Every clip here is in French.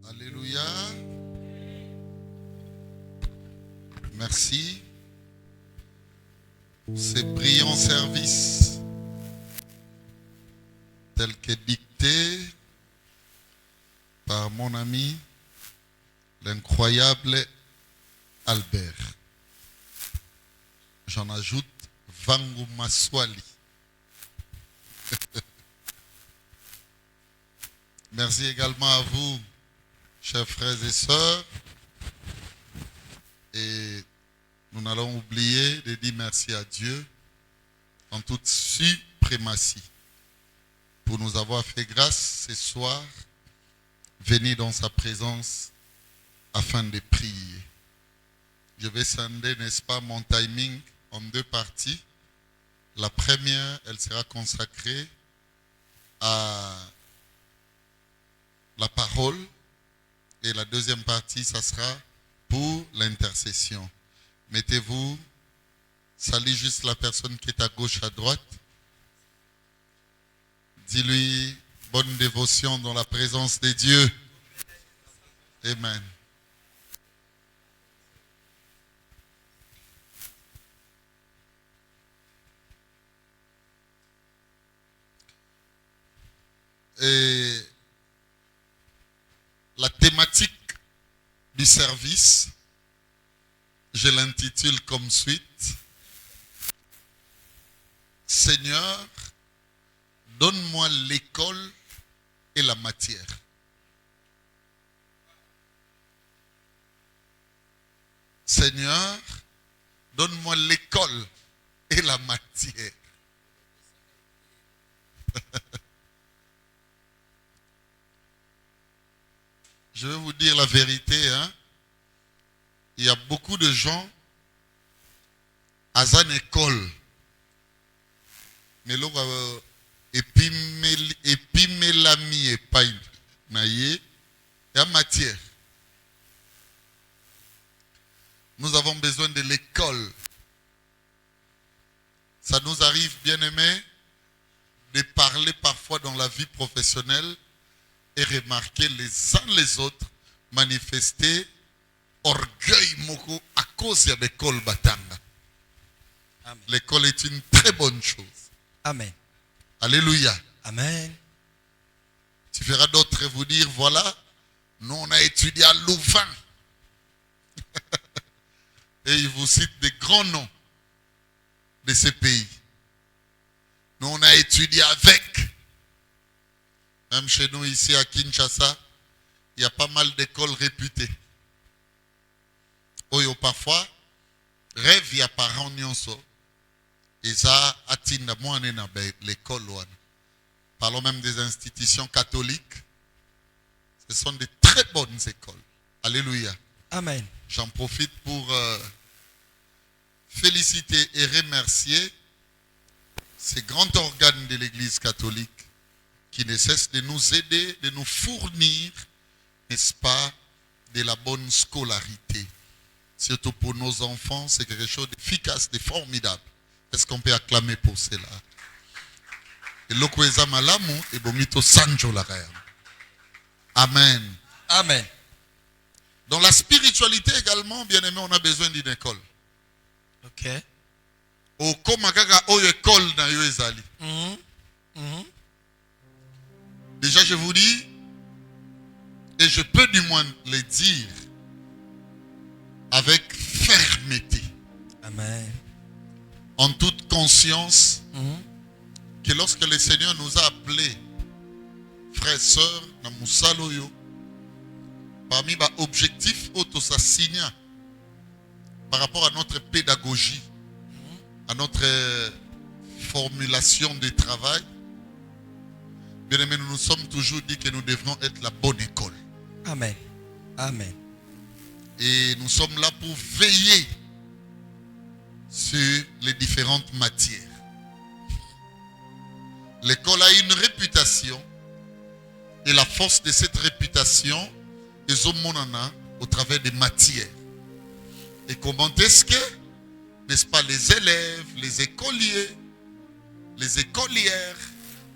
Alléluia. Merci pour ces brillants services tels que dictés par mon ami, l'incroyable Albert. J'en ajoute Vangu Maswali. Merci également à vous, chers frères et sœurs. Et nous n'allons oublier de dire merci à Dieu en toute suprématie pour nous avoir fait grâce ce soir, venir dans sa présence afin de prier. Je vais scinder, n'est-ce pas, mon timing en deux parties. La première, elle sera consacrée à la parole et la deuxième partie, ça sera pour l'intercession. Mettez-vous, salut juste la personne qui est à gauche, à droite. Dis-lui bonne dévotion dans la présence de Dieu. Amen. Et la thématique du service, je l'intitule comme suite: Seigneur, donne-moi l'école et la matière. Seigneur, donne-moi l'école et la matière. Je vais vous dire la vérité, hein. Il y a beaucoup de gens à une école. Mais là, et puis l'ami et pas il y a matière. Nous avons besoin de l'école. Ça nous arrive, bien aimé, de parler parfois dans la vie professionnelle et remarquer les uns les autres manifester orgueil moko à cause de l'école Batanga. L'école est une très bonne chose. Amen. Alléluia. Amen. Tu verras d'autres vous dire, voilà, nous on a étudié à Louvain. Et ils vous citent des grands noms de ces pays. Nous on a étudié avec. Même chez nous ici à Kinshasa, il y a pas mal d'écoles réputées. Oyo parfois, rêve il y a parents nyonso. Et ça, atinda moine na l'école. Parlons même des institutions catholiques. Ce sont de très bonnes écoles. Alléluia. Amen. J'en profite pour féliciter et remercier ces grands organes de l'Église catholique qui ne cessent de nous aider, de nous fournir, n'est-ce pas, de la bonne scolarité. Surtout pour nos enfants, c'est quelque chose d'efficace, de formidable. Est-ce qu'on peut acclamer pour cela? Et l'okweza malamu et bonito sanjo la reine. Amen. Amen. Dans la spiritualité également, bien aimé, on a besoin d'une école. Ok. Au komakaga oyo école na yo ezali. Déjà, je vous dis, et je peux du moins le dire avec fermeté, Amen. en toute conscience, que lorsque le Seigneur nous a appelés, frères et sœurs, na musaloyo, parmi les objectifs autosassigna par rapport à notre pédagogie, à notre formulation de travail, bien aimé, nous nous sommes toujours dit que nous devrons être la bonne école. Amen. Amen. Et nous sommes là pour veiller sur les différentes matières. L'école a une réputation et la force de cette réputation est au travers des matières. Et comment est-ce que, n'est-ce pas, les élèves, les écoliers, les écolières,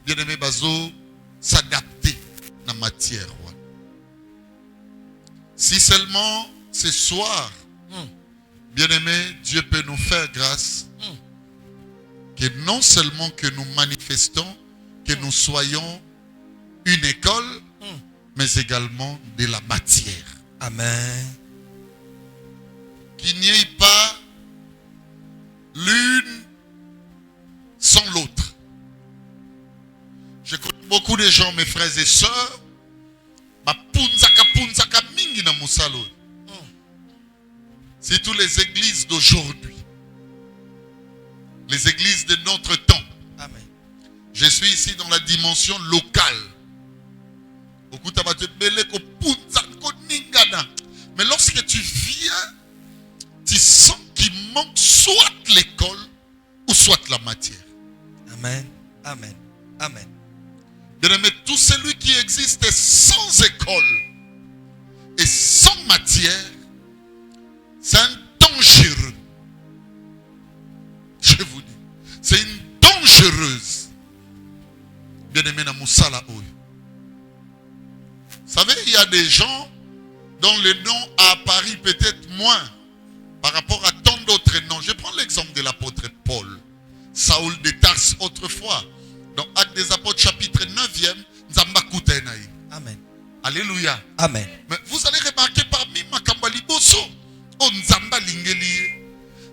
bien aimés bazo, s'adapter à la matière. Si seulement ce soir, bien-aimé, Dieu peut nous faire grâce que non seulement que nous manifestons, que nous soyons une école, mais également de la matière. Amen. Qu'il n'y ait pas l'une sans l'autre. Je connais beaucoup de gens, mes frères et sœurs, c'est toutes les églises d'aujourd'hui, les églises de notre temps. Amen. Je suis ici dans la dimension locale. Mais lorsque tu viens, tu sens qu'il manque soit l'école ou soit la matière. Amen. Amen. Amen. Bien-aimé, tout celui qui existe sans école et sans matière, c'est un dangereux. Je vous dis, c'est une dangereuse. Bien-aimé, na Moussala Oyo. Vous savez, il y a des gens dont le nom a apparu peut-être moins par rapport à tant d'autres noms. Je prends l'exemple de l'apôtre Paul, Saoul de Tarse autrefois. Dans Actes des Apôtres chapitre 9e, Nzamba Koutenaï. Amen. Alléluia. Amen. Mais vous allez remarquer parmi Makambali Bosso, Nzamba Lingeli,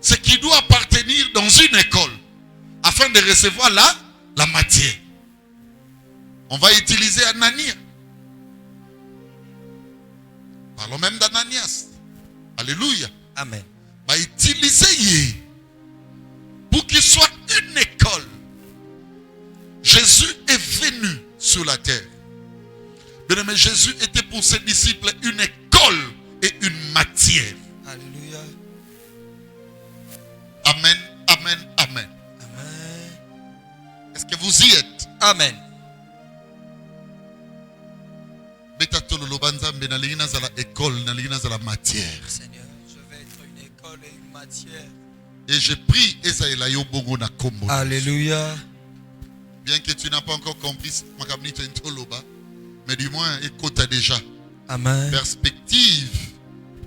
c'est qui doit appartenir dans une école afin de recevoir la matière. On va utiliser Ananias. Parlons même d'Ananias. Alléluia. Amen. Va utiliser pour qu'il soit une école. Jésus est venu sur la terre. Bien-aimé, Jésus était pour ses disciples une école et une matière. Alléluia. Amen, amen, amen. Amen. Est-ce que vous y êtes? Amen. École, la matière. Seigneur, je vais être une école et une matière. Et je prie Esaïla Yobongo na kombo. Alléluia. Bien que tu n'as pas encore compris, mais du moins écoute déjà. Amen. Perspective,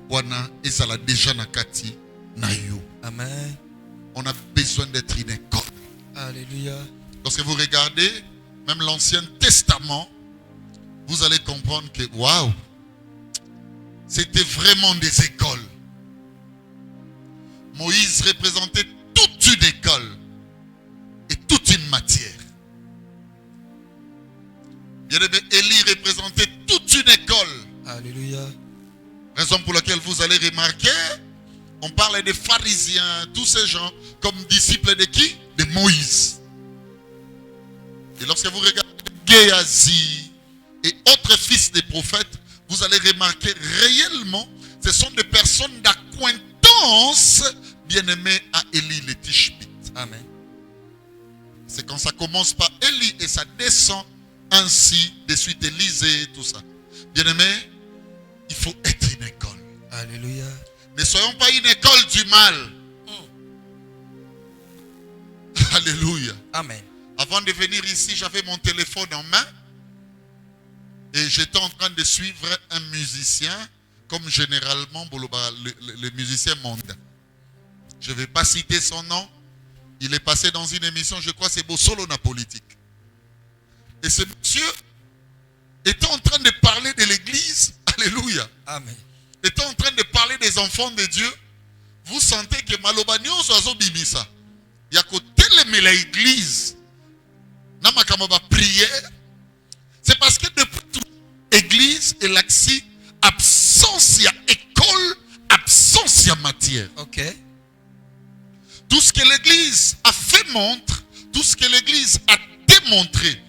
wana ezala déjà na kati na yo. Amen. On a besoin d'être une école. Alléluia. Lorsque vous regardez même l'Ancien Testament, vous allez comprendre que waouh, c'était vraiment des écoles. Moïse représentait toute une école et toute une matière. Bien-aimé, Élie représentait toute une école. Alléluia. Raison pour laquelle vous allez remarquer, on parle des pharisiens, tous ces gens, comme disciples de qui? De Moïse. Et lorsque vous regardez Géasi et autres fils des prophètes, vous allez remarquer réellement, ce sont des personnes d'acquaintance bien-aimées à Élie le Tishbite. Amen. C'est quand ça commence par Élie et ça descend ainsi de suite Élisée et tout ça. Bien-aimés, il faut être une école. Alléluia. Ne soyons pas une école du mal. Alléluia. Amen. Avant de venir ici, j'avais mon téléphone en main et j'étais en train de suivre un musicien, comme généralement le musicien mondain. Je ne vais pas citer son nom. Il est passé dans une émission, je crois, c'est Bossolo na politique. Et ce monsieur était en train de parler de l'église. Alléluia. Amen. Était en train de parler des enfants de Dieu. Vous sentez que Malobani ozo bimisa. Il y a côté l'église. Namakamba prière. C'est parce que depuis toute église et l'axi, absence ya école, absence ya matière. Ok. Tout ce que l'église a fait montre, tout ce que l'église a démontré,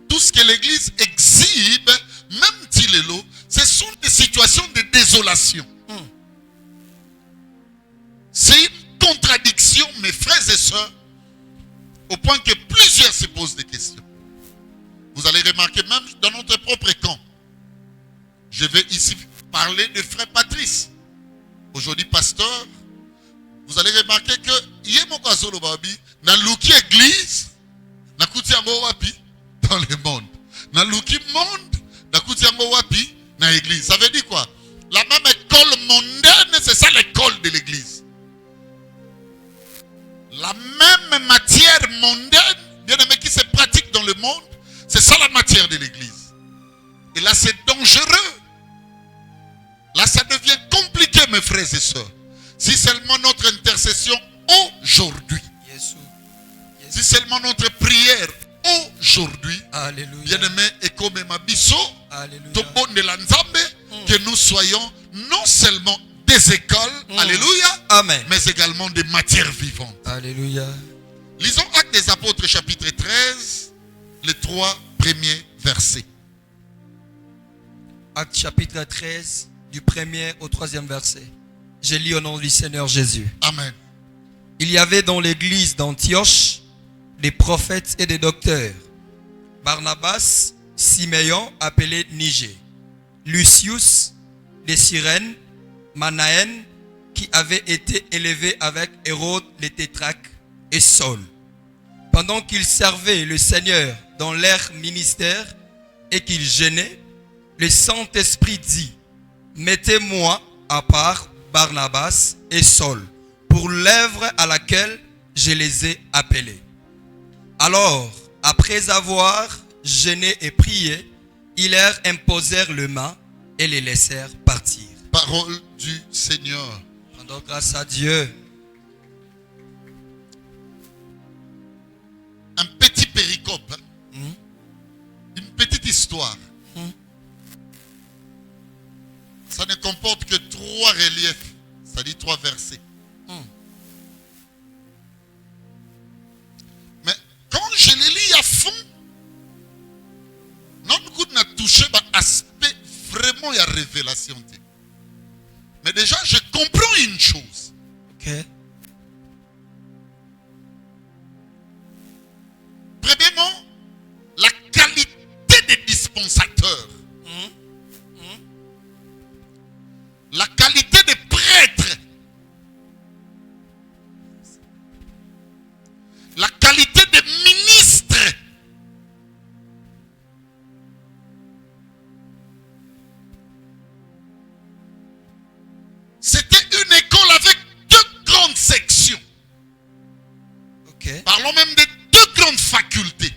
tout ce que l'église exhibe, même Tilelo, ce sont des situations de désolation. C'est une contradiction, mes frères et sœurs, au point que plusieurs se posent des questions. Vous allez remarquer même dans notre propre camp. Je vais ici parler de frère Patrice. Aujourd'hui, pasteur, vous allez remarquer que Yemokazolo Babi, dans l'ouki église, na kutiango wapi dans le monde. Dans l'ouki monde, na kutiango wapi dans l'église. Ça veut dire quoi? La même école mondaine, c'est ça l'école de l'église. La même matière mondaine, bien aimé, qui se pratique dans le monde, c'est ça la matière de l'église. Et là, c'est dangereux. Là, ça devient compliqué, mes frères et sœurs. Si seulement notre intercession aujourd'hui, si seulement notre prière aujourd'hui, bien aimé, et comme ma bisso, tout bon de l'Anzambe, que nous soyons non seulement des écoles, alléluia, Amen. mais également des matières vivantes. Alléluia. Lisons Actes des Apôtres chapitre 13, les 3 premiers versets. Actes chapitre 13, du 1er au 3e verset. Je lis au nom du Seigneur Jésus. Amen. Il y avait dans l'église d'Antioche des prophètes et des docteurs. Barnabas, Siméon appelé Niger, Lucius de Cyrène, Manaën qui avait été élevé avec Hérode le tétrarque et Saul. Pendant qu'ils servaient le Seigneur dans leur ministère et qu'ils jeûnaient, le Saint-Esprit dit: mettez-moi à part Barnabas et Saul pour l'œuvre à laquelle je les ai appelés. Alors, après avoir jeûné et prié, ils leur imposèrent les mains et les laissèrent partir. Parole du Seigneur. Rendons grâce à Dieu. Un petit péricope, une petite histoire. Ça ne comporte que 3 reliefs, c'est-à-dire 3 versets. Mais quand je les lis à fond, notre coup n'a touché l'aspect vraiment et à révélation. Mais déjà, je comprends une chose. Ok. Premièrement, la qualité des dispensateurs. La qualité des prêtres. La qualité des ministres. C'était une école avec 2 grandes sections. Ok. Parlons même de 2 grandes facultés.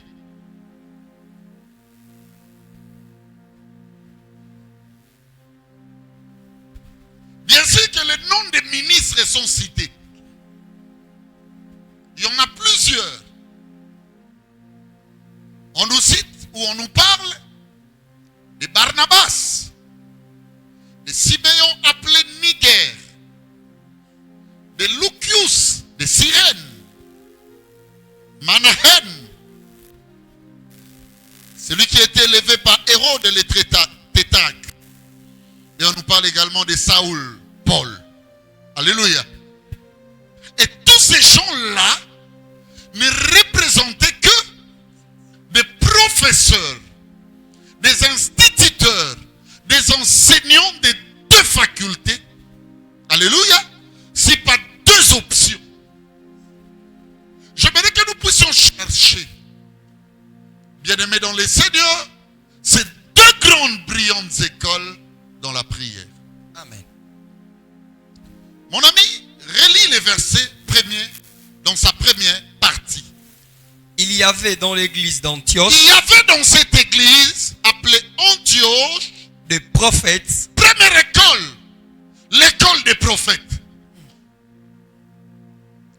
Bien sûr que les noms des ministres sont cités. Il y en a plusieurs. On nous cite ou on nous parle de Barnabas, de Siméon appelé Niger, de Lucius, de Cyrène, Manaën, celui qui a été élevé par Hérode le tétrarque. Et on nous parle également de Saül, Paul. Alléluia. Et tous ces gens-là ne représentaient que des professeurs, des instituteurs, des enseignants de 2 facultés. Alléluia. Si pas 2 options. J'aimerais que nous puissions chercher, bien-aimés dans les Seigneurs, ces 2 grandes brillantes écoles dans la prière. Amen. Mon ami, relis les versets premiers dans sa première partie. Il y avait dans l'église d'Antioche Il y avait dans cette église appelée Antioche des prophètes première école, l'école des prophètes.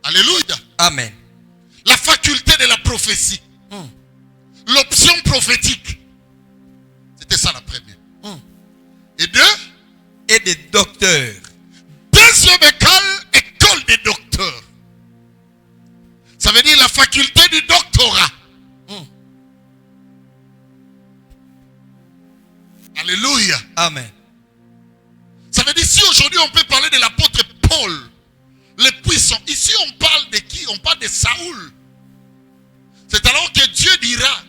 Alléluia. Amen. La faculté de la prophétie. L'option prophétique. C'était ça la première. Et 2, et des docteurs. deuxième école, école des docteurs. Ça veut dire la faculté du doctorat. Alléluia. Amen. Ça veut dire si aujourd'hui on peut parler de l'apôtre Paul, le puissant. Ici on parle de qui? On parle de Saül. C'est alors que Dieu dira,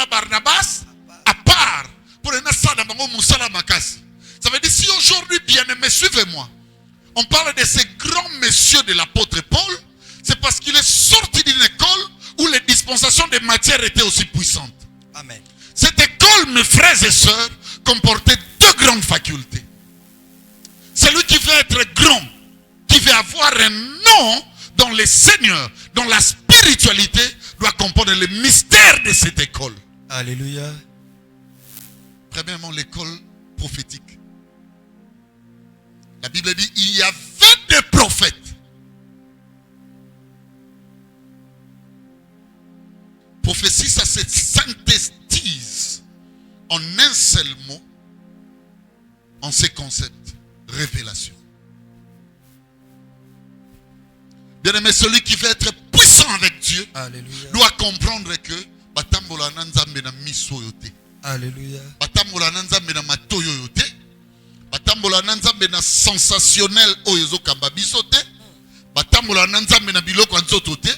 Barnabas à part pour un asada bango musala makasi. Ça veut dire si aujourd'hui, bien aimé, suivez-moi. On parle de ces grands messieurs de l'apôtre Paul, c'est parce qu'il est sorti d'une école où les dispensations de matière étaient aussi puissantes. Amen. Cette école, mes frères et sœurs, comportait 2 grandes facultés. celui qui veut être grand, qui veut avoir un nom dans le Seigneur, dans la spiritualité, doit comprendre le mystère de cette école. Alléluia. Premièrement, l'école prophétique. La Bible dit, il y avait des prophètes. Prophétie, ça se synthétise en un seul mot, en ces concepts, révélation. Bien-aimé, celui qui veut être puissant avec Dieu, Alléluia. doit comprendre que batambola na nzambe na miso yote. Alléluia. Batambola na nzambe na matoyo yote. Batambola na nzambe na sensationnel oyo ezokamba biso te. Batambola na nzambe na biloko nzoto te.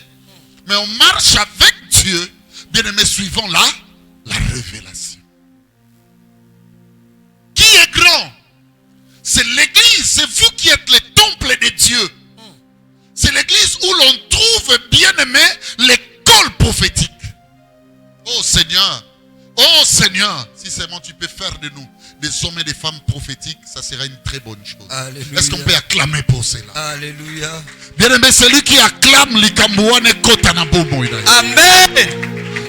Mais on marche avec Dieu, bien-aimé, suivant la révélation. Qui est grand? C'est l'église, c'est vous qui êtes le temple de Dieu. C'est l'église où l'on trouve, bien-aimé, l'école prophétique. Oh Seigneur, si seulement tu peux faire de nous des hommes et des femmes prophétiques, ça sera une très bonne chose. Alléluia. Est-ce qu'on peut acclamer pour cela? Alléluia. Bien-aimé, celui qui acclame l'ikambouane kotana bomo. Amen.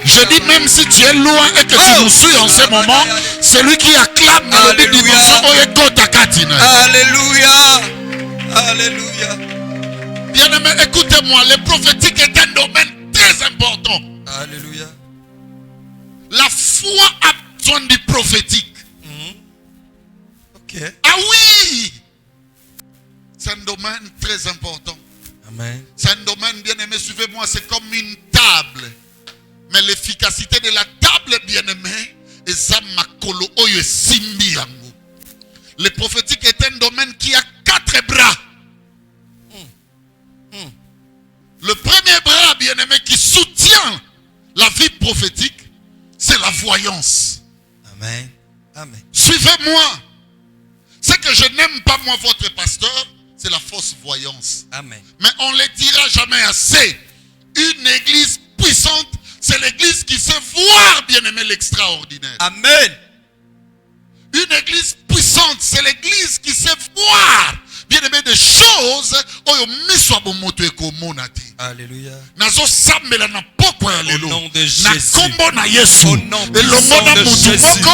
Je dis même si tu es loin et que tu nous suis en ce moment, celui qui acclame dans le dimension kota katina. Alléluia. Alléluia. Bien-aimé, écoutez-moi, le prophétique est un domaine très important. Alléluia. La foi a besoin du prophétique. Ok. Ah oui! C'est un domaine très important. Amen. C'est un domaine, bien-aimé, suivez-moi, c'est comme une table. Mais l'efficacité de la table, bien-aimé, est ça makolo oyo simbi yango. Le prophétique est un domaine qui a 4 bras. Le premier bras, bien-aimé, qui soutient la vie prophétique, c'est la voyance. Amen. Amen. Suivez-moi. Ce que je n'aime pas, moi, votre pasteur, c'est la fausse voyance. Amen. Mais on ne le dira jamais assez. Une église puissante, c'est l'église qui sait voir, bien-aimé, l'extraordinaire. Amen. Une église puissante, c'est l'église qui sait voir, bien-aimé, des choses. Alléluia. Au nom de Jésus. Au nom puissant de Jésus.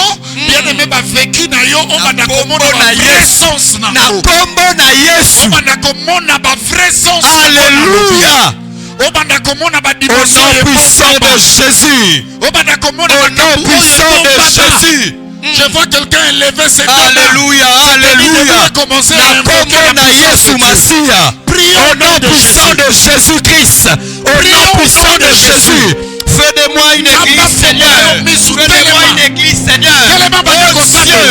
Bien-aimé, ba vécu na yo, on va na komona ba vrai sens na Na kombo na Yesu. on va na komona ba vrai sens. Alléluia. On va na komona ba Au dimension nom puissant de Jésus. on va na komona Au ba nom puissant de Jésus. Je vois quelqu'un élever ses deux mains. Alléluia. Il Alléluia. devrait commencer à Na invoquer kombo la na puissance de Yesu Dieu. Masia. Prions Au nom puissant de Jésus-Christ. Au nom puissant de Jésus. Fais de moi une église, Seigneur. Fais de moi une église, Seigneur. Oh Dieu.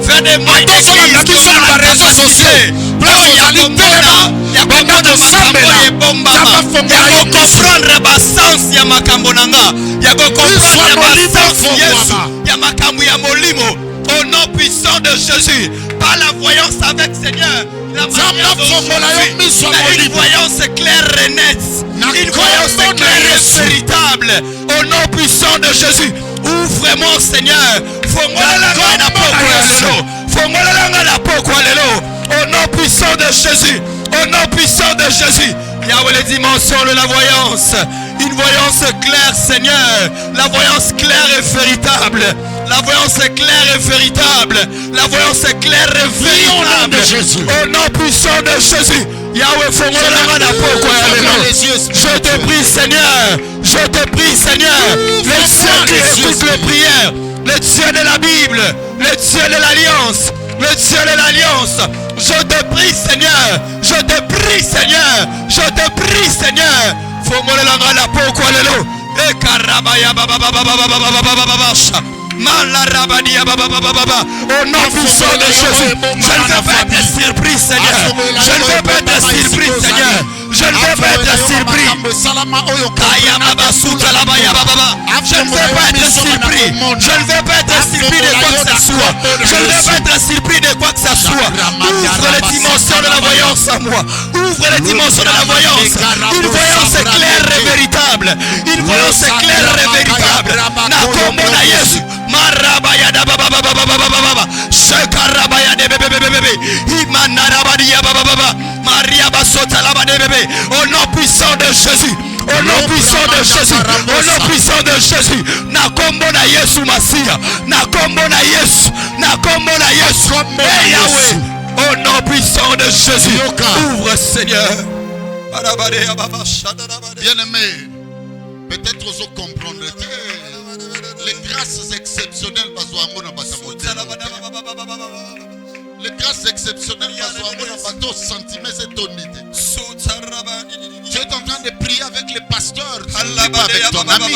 Fais de moi une église qui soit la responsabilité. Oh, yakomona. Yakomona makambo ebombama. Yakomprendre basansi ya makambo nanga. Yakomprendre basansi Yesu. Ya makambo ya molimo. Au nom puissant de Jésus. Par la voyance avec Seigneur. La manière une voyance claire et nette. Une voyance claire et véritable. Au nom puissant de Jésus. Ouvre-moi, Seigneur. Au nom puissant de Jésus. Au nom puissant de Jésus. Yahweh, les dimensions de la voyance. Une voyance claire, Seigneur. La voyance claire et véritable. La voyance est claire et véritable. La voyance est claire et véritable. Au nom puissant de Jésus. Yahweh, je te prie, Seigneur. Je te prie, Seigneur. Le Dieu qui écoute les prières. Le Dieu de la Bible. Le Dieu de l'Alliance. Le Dieu de l'Alliance. Je te prie, Seigneur. Je te prie, Seigneur. Je te prie, Seigneur. Au nom puissant de Jésus, je ne veux pas être surpris, Seigneur. Je ne veux pas être surpris, Seigneur. Je ne veux pas être surpris. Je ne veux pas être surpris. Je ne veux pas être surpris de quoi que ce soit. Je ne veux pas être surpris de quoi que ce soit. Ouvre les dimensions de la voyance à moi. Ouvre les dimensions de la voyance. Une voyance claire et véritable. Une voyance claire et véritable. Nakombo na Yesu. Marabaya da baba baba baba baba. Shekarabaya de bebe bebe bebe. Imanaraba Maria Basota Labadebe. Au nom puissant de Jésus. Au nom puissant de Jésus. Au nom puissant de Jésus. Nakombo na Yesu Masia. Nakombo na Yesu. Nakombo na Yesu. Yahweh. Au nom puissant de Jésus. Ouvre Seigneur. Bien-aimé, peut-être vous comprendrez les grâces exceptionnelles. Les grâces exceptionnelles, tu es en train de prier avec les pasteurs, tu ne pas avec ton ami.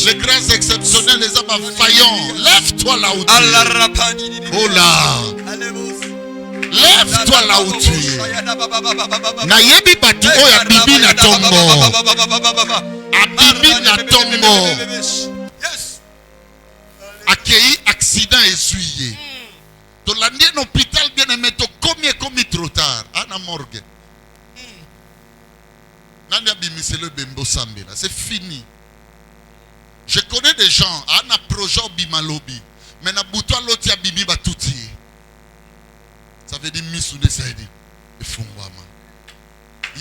Les grâces exceptionnelles, les hommes vaillants, lève-toi là où tu es. Oh là, lève-toi là où tu es. Nayebi batu oya bibi na tombo. Abibi na tombo. Accueilli accident essuyé. Tu l'as dit en hôpital bien aimé, tu commis trop tard. Ana morgue. Nani abimise le bembo sambela. C'est fini. Je connais des gens, ana projet bimalobi. Mais na boutoua l'autre abimi batouti. Ça veut dire misou de saidi. Efungwama.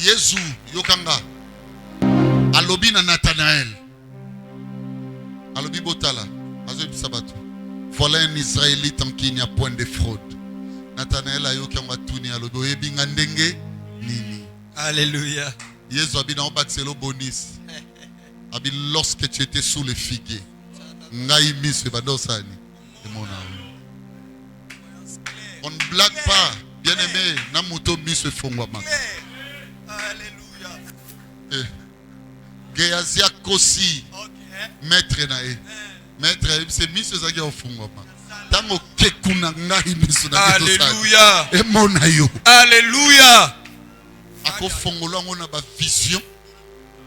Yesu yokanga. Alobi na Nathanaël. Alobi botala. Azo bisabatu. Voilà un Israélite en qui il n'y a point de fraude. Nathanaël a yokanga tuni alobi oyebi ngandenge nini. Alléluia. Yesu abi na obatselo bonis. Abi lorsque tu étais sous le figuier. Ngai misou badosani. On ne blague pas, bien aimé. Namuto misou fongwama. Alléluia. Géazia Kosi, maître nae. Maître, c'est misou zaki ofungwama. Tango kekuna ngai misou na Alléluia. Et mon ayo. Alléluia. Ako fongolo ngona ba vision.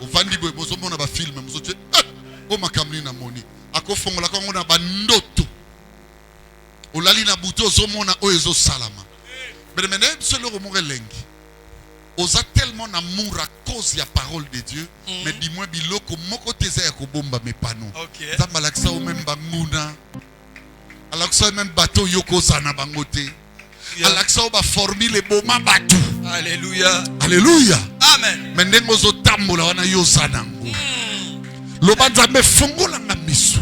Ovandi boy bozo mona ba film mozo tu. O makamli na moni. Ako fongola ko ngona ba ndoto. Olali na buto ozomona oyezo salama. Mais maintenant c'est le remoré lengi. Oza tellement amour à cause de la parole de Dieu, mais dis-moi biloko moko teza ya kobomba me panneau. Zamba laksa o même banguna. Alaksa même bateau yoko sana bangote. Alaksa o ba formule boma batu. Alléluia. Alléluia. Amen. Mendengo zo tambola wana yo sanango. Lobanza me fongola na misu.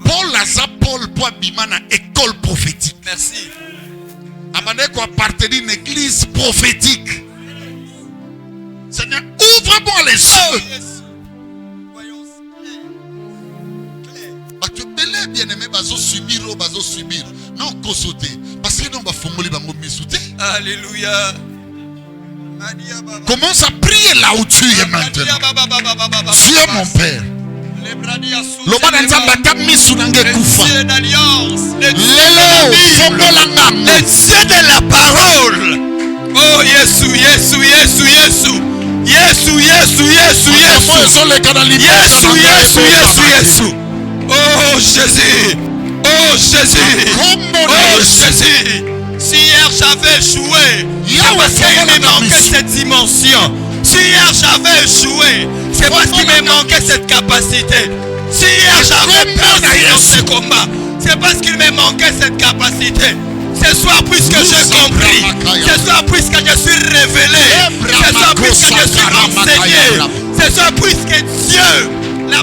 Paul Aza Paul pour bimana école prophétique. Merci. Amane ko appartenir à une église prophétique. Seigneur, ouvre-moi les yeux. Parce que belé bien-aimé bazo subir ou bazo subir. Non kosote parce que non ba fongoli bango misouté. Alléluia. Commence à prier là où tu es maintenant. Dieu mon Père. Loba nzamba tamisu nange kufa. Lelo fongola ngam. Le Dieu de la parole. Oh Yesu, Yesu, Yesu, Yesu. Yesu, Yesu, Yesu, Yesu. Yesu, Yesu, Yesu, Yesu. Oh Jésus. Oh Jésus. Oh Jésus. Si hier j'avais joué, c'est parce qu'il me manquait cette dimension. Si hier j'avais joué, c'est parce qu'il me manquait cette capacité. Si hier j'avais perdu dans ce combat, c'est parce qu'il me manquait cette capacité. Ce soir, puisque j'ai compris, ce soir, puisque je suis révélé, ce soir, puisque je suis enseigné, ce soir, puisque Dieu, la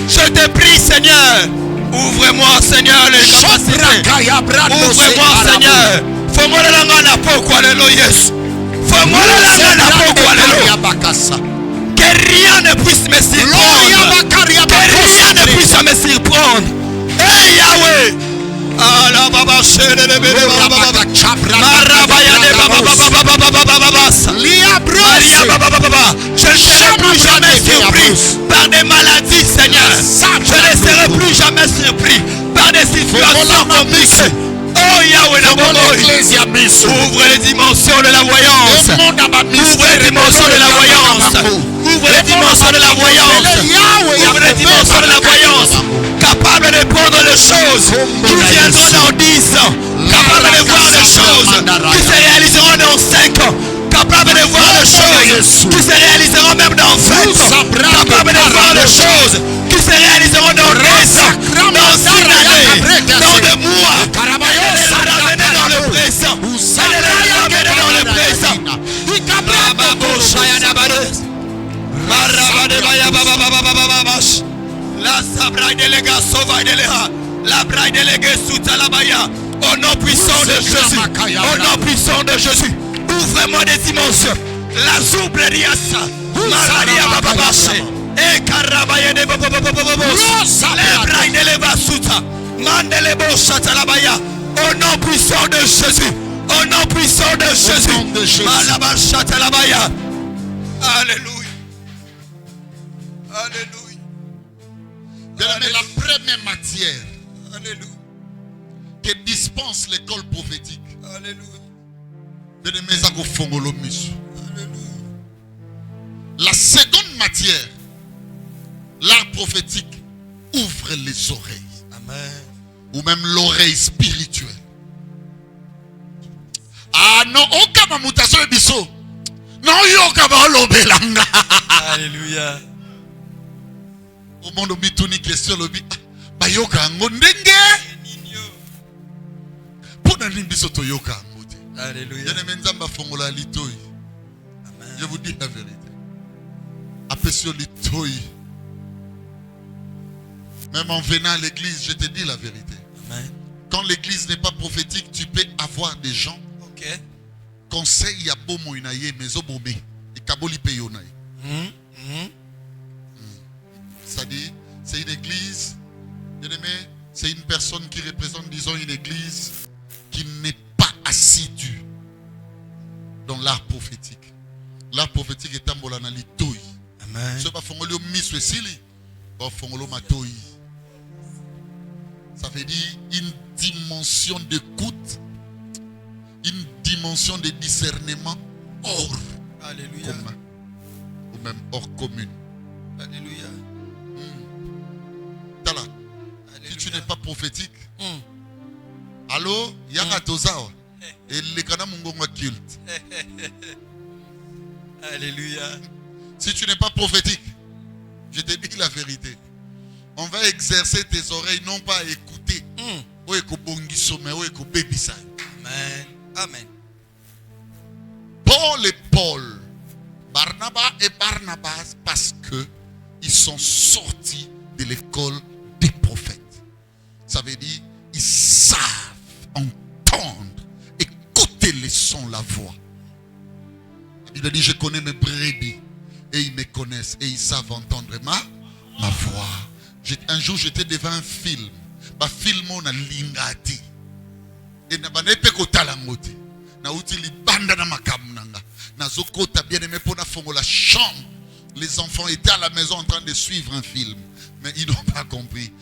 je te prie, Seigneur, ouvre-moi, Seigneur, les capacités. Ouvre-moi, Seigneur. Fais-moi la langue à pourquoi le Yesu. Fais-moi la langue à pourquoi le. Que rien ne puisse me surprendre. Que rien ne puisse me surprendre. Hey Yahweh. Allah baba chere le bébé baba. Marabaya de baba. Je ne serai plus jamais surpris par des maladies, Seigneur. Je ne serai plus jamais surpris par des situations compliquées. Oh Yahweh, ouvre les dimensions de la voyance. Ouvre les dimensions de la voyance. Ouvre les dimensions de la voyance. Ouvre les dimensions de la voyance. Capable de prendre les choses qui viendront dans 10 ans. Capable de voir les choses qui se réaliseront dans 5 ans. Capable de voir les choses qui se réaliseront même dans 20 ans. Capable de voir les choses qui se réaliseront dans 10 ans, dans 6 années, dans 2 mois. La sabra déléga sauva déléha. La braille déléguée sous talabaya. Au nom puissant de Jésus. Au nom puissant de Jésus. Ouvre-moi des dimensions. La zoubleriasa. Maria bababache. Et karabaye de bobobobobobos. Les brailles déléga sous ta. Mandelebo chatalabaya. Au nom puissant de Jésus. Au nom puissant de Jésus. Malaba chatalabaya. Alléluia. Alléluia. Bien-aimé, la première matière Alléluia. que dispense l'école prophétique, Alléluia. bien-aimé, ça go fongolo misu. Alléluia. La seconde matière, l'art prophétique ouvre les oreilles. Amen. Ou même l'oreille spirituelle. Ah non, aucun mamutation et biso. Non, yoka ba lobelanga. Alléluia. Au monde où bituni question lobi. Ba yoka ngondenge. Pour na nimbiso to yoka ngote. Alléluia. Bien-aimé nzamba fongola litoi. Amen. Je vous dis la vérité. Appréciez litoi. Même en venant à l'église, je te dis la vérité. Amen. Quand l'église n'est pas prophétique, tu peux avoir des gens. Ok. Conseil ya bomo inaye mezo bomé. Et kaboli peyonaye. C'est-à-dire, c'est une église, bien aimé, c'est une personne qui représente, disons, une église qui n'est pas assidue dans l'art prophétique. L'art prophétique est un bolanali toi. Amen. Ce pas fongolo miswe sili, pas fongolo matoi. Ça veut dire une dimension d'écoute, une dimension de discernement hors Alléluia. commun, ou même hors commune. Alléluia. Tala, si tu n'es pas prophétique, allô, yanga tozawa, et les kana mungonga culte. Alléluia. Si tu n'es pas prophétique, je te dis la vérité. On va exercer tes oreilles non pas à écouter, ou ekobongiso, mais ou ekobebisa. Amen. Amen. Paul et Paul, Barnabas et Barnabas, parce que ils sont sortis de l'école des prophètes. Ça veut dire ils savent entendre, écouter les sons, la voix. Il a dit je connais mes brebis et ils me connaissent et ils savent entendre ma voix. Un jour j'étais devant un film, ba film on a lingati et na banepe kotalangote na uti libanda na makamnanga na zokota bien aimé pour na fongo la chambre. Les enfants étaient à la maison en train de suivre un film, mais ils n'ont pas compris.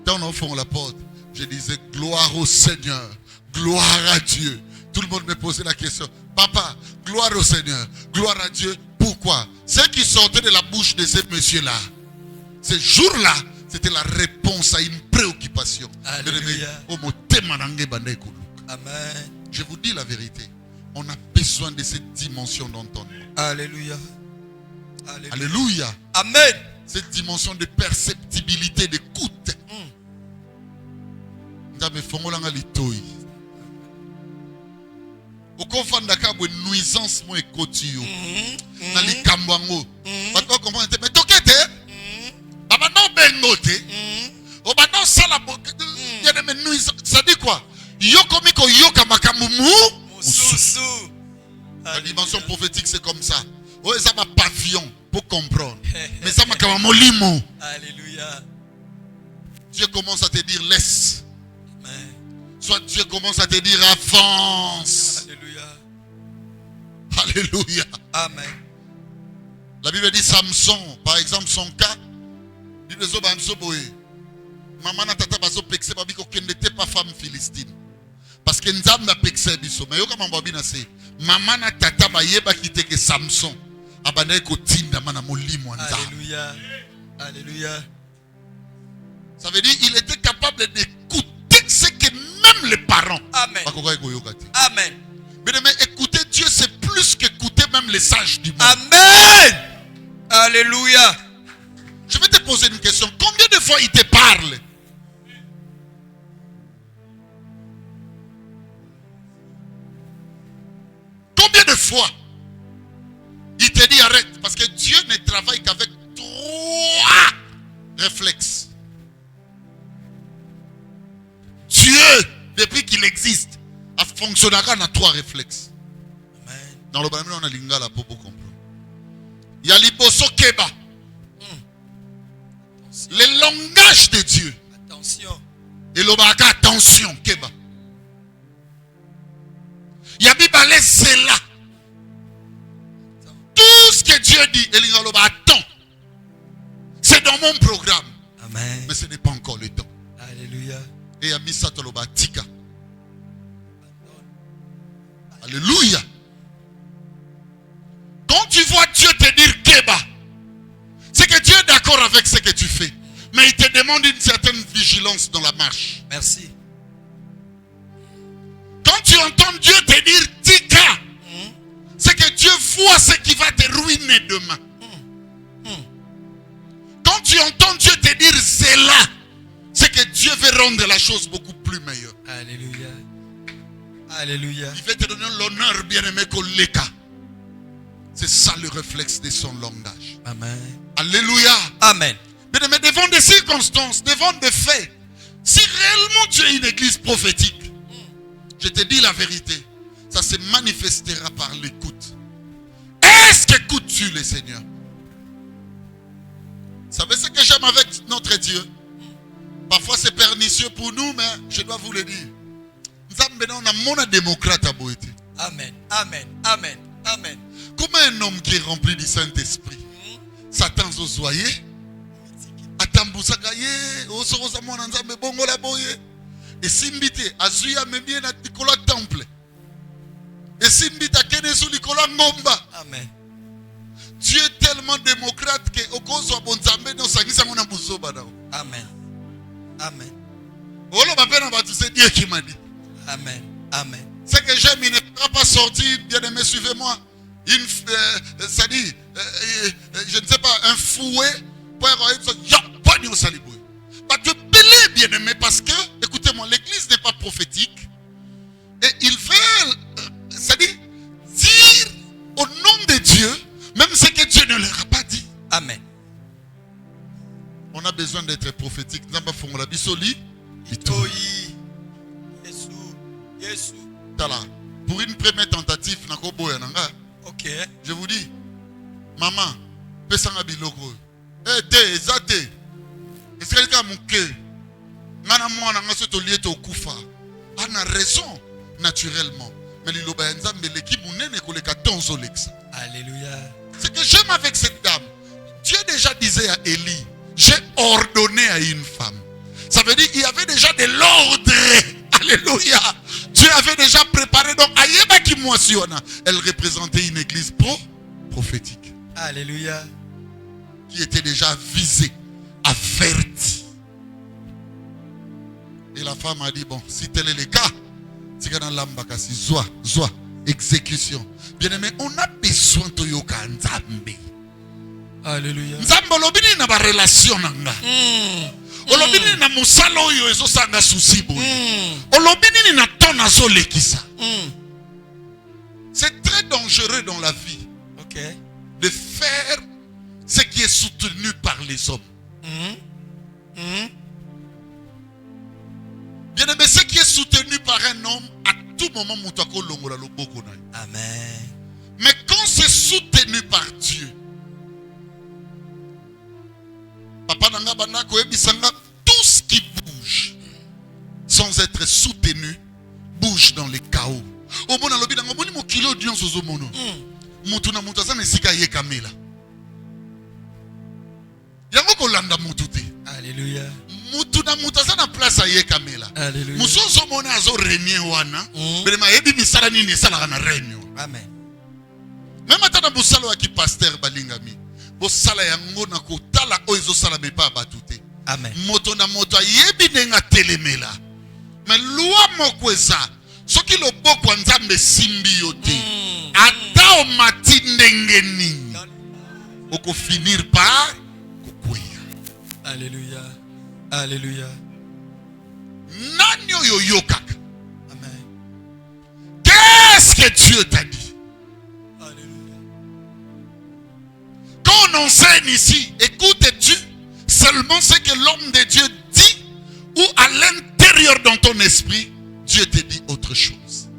Quand on ouvre la porte, je disais gloire au Seigneur, gloire à Dieu. Tout le monde me posait la question, papa, gloire au Seigneur, gloire à Dieu. Pourquoi? Ce qui sortait de la bouche de ces messieurs-là, ce jour-là, c'était la réponse à une préoccupation. Alléluia. Amen. Je vous dis la vérité, on a besoin de cette dimension d'entendre. Alléluia. Alléluia. Alléluia. Amen. Cette dimension de perceptibilité, d'écoute. Ndame fongolanga litoi. Okofanda ka bo nuisance mo ekoti yo. Na likambo ngo. Bato ba comprendre mais tokete. Baba no bengote. O ba no sala bo yene me nuisance. Ça dit quoi? Yoko miko yoka makambu mususu. La dimension prophétique c'est comme ça. Oh, ça va pavillon pour comprendre. Mais ça m'a comme molimo. Alléluia. Dieu commence à te dire laisse. Amen. Soit Dieu commence à te dire avance. Alléluia. Alléluia. Amen. La Bible dit Samson, par exemple, son cas. Il dit maman na tata bazo pekse babi ko n'était pas femme philistine. Parce que Nzambe a pekse biso. Mais yo kama mbabi na se. Maman na tata ba yeba kite ke Samson. Abana ko tinda mana molimo nza. Alléluia. Alléluia. Ça veut dire il était capable d'écouter ce que même les parents. Amen. Amen. Mais écouter Dieu c'est plus qu'écouter même les sages du monde. Amen. Alléluia. Je vais te poser une question. Combien de fois il te parle? Combien de fois te dit arrête. Parce que Dieu ne travaille qu'avec 3 réflexes. Dieu, depuis qu'il existe, a fonctionné dans 3 réflexes. Amen. Dans le Bible, on a lingala pour comprendre. Il y a l'iboso keba. Le langage de Dieu. Attention. Et l'obaka, attention, keba. Il y a Bibale, c'est là. Tout ce que Dieu dit, attends. C'est dans mon programme. Amen. Mais ce n'est pas encore le temps. Alléluia. Et il y a Misatoloba Tika. Alléluia. Quand tu vois Dieu te dire Keba, c'est que Dieu est d'accord avec ce que tu fais. Mais il te demande une certaine vigilance dans la marche. Merci. Quand tu entends Dieu te dire Tika, c'est que Dieu voit ce qui va te ruiner demain. Quand tu entends Dieu te dire Zéla, c'est que Dieu veut rendre la chose beaucoup plus meilleure. Alléluia. Alléluia. Il veut te donner l'honneur, bien-aimé Koleka. C'est ça le réflexe de son langage. Amen. Alléluia. Amen. Mais devant des circonstances, devant des faits, si réellement tu es une église prophétique, je te dis la vérité, ça se manifestera par l'écoute. Est-ce qu'écoutes-tu le Seigneur? Vous savez ce que j'aime avec notre Dieu? Parfois c'est pernicieux pour nous, mais je dois vous le dire. Nous avons un démocrate à Boété. Amen. Amen. Amen. Amen. Comment un homme qui est rempli du Saint-Esprit s'attend aux soyez? Atambusakaye, osokosa mwana nzambe bongo la boye. Et simbite, azuya membie na tikola temple. Et simbite akene sou likola ngomba. Amen. Dieu est tellement démocrate que okozo bonzambe no sangisa mona buzoba nao. Amen. Amen. Olo bapena batu c'est Dieu qui m'a dit. Amen. Amen. Ce que j'aime, il ne pourra pas sortir, bien aimé, suivez-moi. Ça dit, je ne sais pas, un fouet pour tu belé, bien aimé, parce que, écoutez-moi, l'église n'est pas prophétique. Et il veut, ça dit, dire au nom de Dieu, même ce que Dieu ne leur a pas dit. Amen. On a besoin d'être prophétique. Pour une première tentative, ok. je vous dis, maman, pesanga biloko. Te, zate. Est-ce que quelqu'un mon cœur? Nana mwana ngaso to lié to kufa. On a raison naturellement. Mais liloba nzambe l'équipe munene koleka tonzo lexa. Alléluia. Ce que j'aime avec cette dame, Dieu déjà disait à Élie, j'ai ordonné à une femme. Ça veut dire qu'il y avait déjà de l'ordre. Alléluia. Dieu avait déjà préparé. Donc, Ayeba qui moissonna, elle représentait une église prophétique. Alléluia. Qui était déjà visée, avertie. Et la femme a dit, bon, si tel est le cas, exécution. Bien aimé, on a besoin de yoka nzambe. Alléluia. Nzambe lobini na ba relation nanga. Olobini na musala oyo ezosanga susi boye. Olobini na tona zo lekisa. C'est très dangereux dans la vie. Ok. De faire ce qui est soutenu par les hommes. Bien aimé, ce qui est soutenu par un homme, à tout moment, moutako longola loboko na. Amen. Mais quand c'est soutenu par Dieu, Papa nanga banako ebisanga, tout ce qui bouge sans être soutenu bouge dans le chaos. Au mona lobi nanga moni mo kilo dion sozo mono. Mutu na mutu azana esika ye kamela. Yango ko landa mutu te. Alléluia. Mutu na mutu azana place ye kamela. Alléluia. Musozo mona azo renier wana. Belema yebi misala nini esala na renyo. Amen. Même atana busalo ya ki pasteur balingami. Bosala yango na kotala oizo sala mepa batute. Amen. Moto na moto yebi nenga telemela. Mais loi mokweza soki loboko nzambe simbi yote. Ata o mati ndenge nini. Oko finir par kukwea. Alléluia. Alléluia. Nani oyo yokaka. Amen. Qu'est-ce que Dieu t'a dit? Alléluia. n'enseigne ici, écoutes-tu seulement ce que l'homme de Dieu dit, ou à l'intérieur dans ton esprit, Dieu te dit autre chose?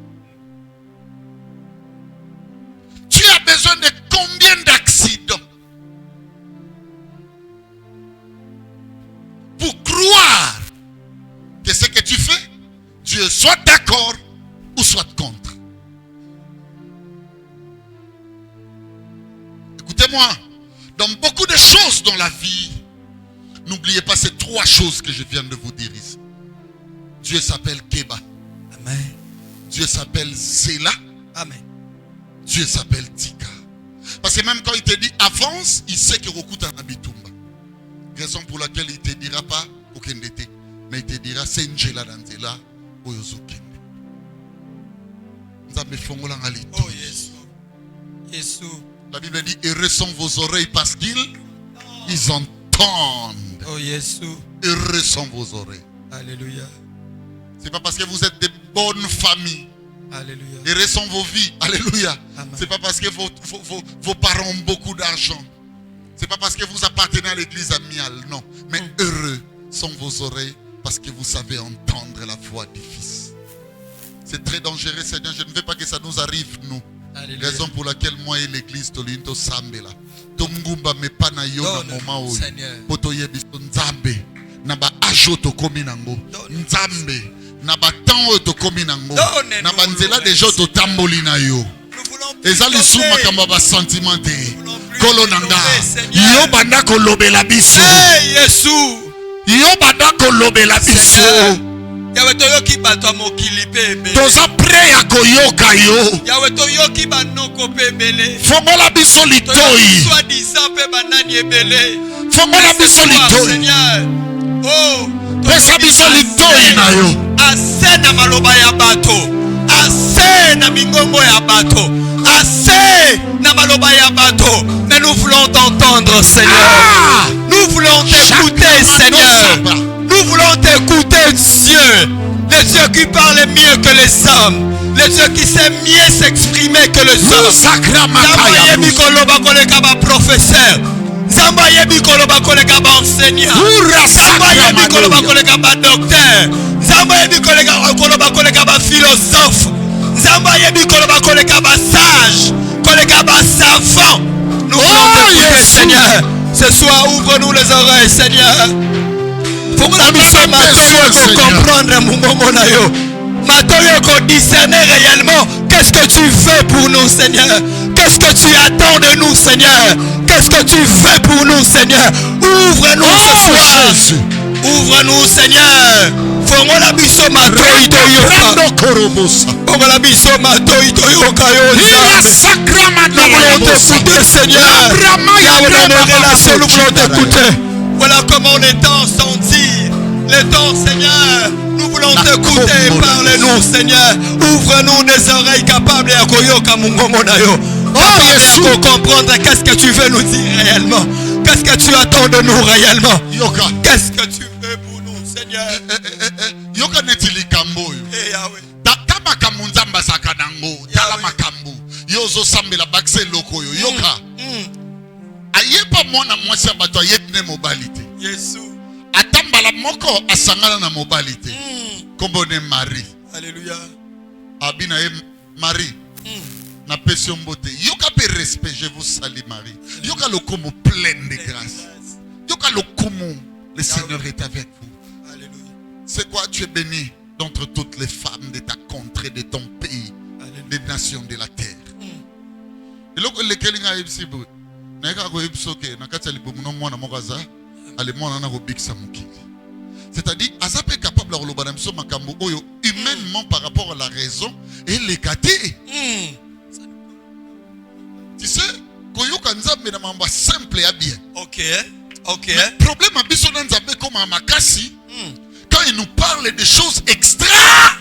Tu as besoin de combien d'accidents pour croire que ce que tu fais, Dieu soit d'accord ou soit contre? Écoutez-moi, dans beaucoup de choses dans la vie, n'oubliez pas ces 3 choses que je viens de vous dire ici. Dieu s'appelle Keba. Amen. Dieu s'appelle Zéla. Amen. Dieu s'appelle Tika. Parce que même quand il te dit avance, il sait que Roku t'en habitumba. Raison pour laquelle il ne te dira pas Okendete, mais il te dira c'est Njela Danzela Oyozokende. Oh Jésus. Jésus. La Bible dit heureux sont vos oreilles parce qu'ils entendent. Oh Jésus. Heureux sont vos oreilles. Alléluia. C'est pas parce que vous êtes de bonnes familles. Alléluia. Heureux sont vos vies. Alléluia. Amen. C'est pas parce que vos parents ont beaucoup d'argent. C'est pas parce que vous appartenez à l'église amiale. Non. Mais heureux sont vos oreilles parce que vous savez entendre la voix du Fils. C'est très dangereux, Seigneur. Je ne veux pas que ça nous arrive, nous. Alléluia. Raison pour laquelle moi et l'église Tolinto Sambela. Tongumba me pa na yo na moma oyo. Poto yebiso nzambe. Na ba ajo to komi nango. Nzambe. Na ba temps oyo to komi nango. Na ba nzela deja to tamboli na yo. Eza lisu makambo ba sentiment te. Kolo nanga. Yo banda ko lobela biso. Hey Yesu. Yo banda ko lobela biso. Yawe toyoki bato mokili pebe. Toza prêt à koyoka yo. Yawe toyoki banoko pebele. Fongola biso litoi. Soit disant pe banani ebele. Fongola biso litoi. Seigneur. Oh. Pesa biso litoi na yo. Assez na maloba ya bato. Assez na mingongo ya bato. Assez na maloba ya bato. Mais nous voulons t'entendre, Seigneur. Ah! Nous voulons t'écouter, Seigneur. Nous voulons t'écouter, Dieu. Le Dieu qui parle mieux que les hommes. Le Dieu qui sait mieux s'exprimer que les hommes. Zamba yebi koloba koleka ba professeur. Zamba yebi koloba koleka ba enseignant. Zamba yebi koloba koleka ba docteur. Zamba yebi koloba koleka ba philosophe. Zamba yebi koloba koleka ba sage. Koleka ba savant. Nous voulons t'écouter, Seigneur. Ce soir, ouvre-nous les oreilles, Seigneur. Pour que nous comprendre mon yo. Matoyo qu'on discerner réellement qu'est-ce que tu fais pour nous, Seigneur. Qu'est-ce que tu attends de nous, Seigneur. Qu'est-ce que tu fais pour nous, Seigneur. Ouvre-nous ce soir. Jésus. Ouvre-nous, Seigneur. Fongola biso matoi toyoka. Fongola biso matoi toyoka yo. Nous voulons t'écouter, Seigneur. Yahweh, dans nos relations, nous voulons t'écouter. Voilà comment on est temps sans dire. Le temps, Seigneur. Nous voulons t'écouter. Parle-nous, Seigneur. Ouvre-nous des oreilles capables à koyoka mungongo na yo. Pour comprendre qu'est-ce que tu veux nous dire réellement. Qu'est-ce que tu attends de nous réellement. Qu'est-ce que tu veux pour nous, Seigneur. Yoka netili kambo yo. Eh Yahweh. Tama kamunzamba sakanango. Tala makambu. Yozo sambela bakse loko yo. Yoka. Ayepa mwana mwasi abato ayetne mobilité. Yesu. Atambala moko asangana na mobilité. Kombone Marie. Alléluia. Abina e Marie. Na pesi mbote. Yoka pe respect, je vous salue Marie. Yoka le komo plein de grâce. Yoka le komo. Le Seigneur est avec vous. Alléluia. C'est quoi? Tu es béni d'entre toutes les femmes de ta contrée, de ton pays, des nations de la terre. Et là, le kelinga ebisibu. C'est-à-dire, Azap est capable de le humainement par rapport à la raison et l'écarter. Tu sais, simple et bien. Ok, ok. Le problème à Bissonanzabé comme à Makassi, quand il nous parle de choses extraordinaires.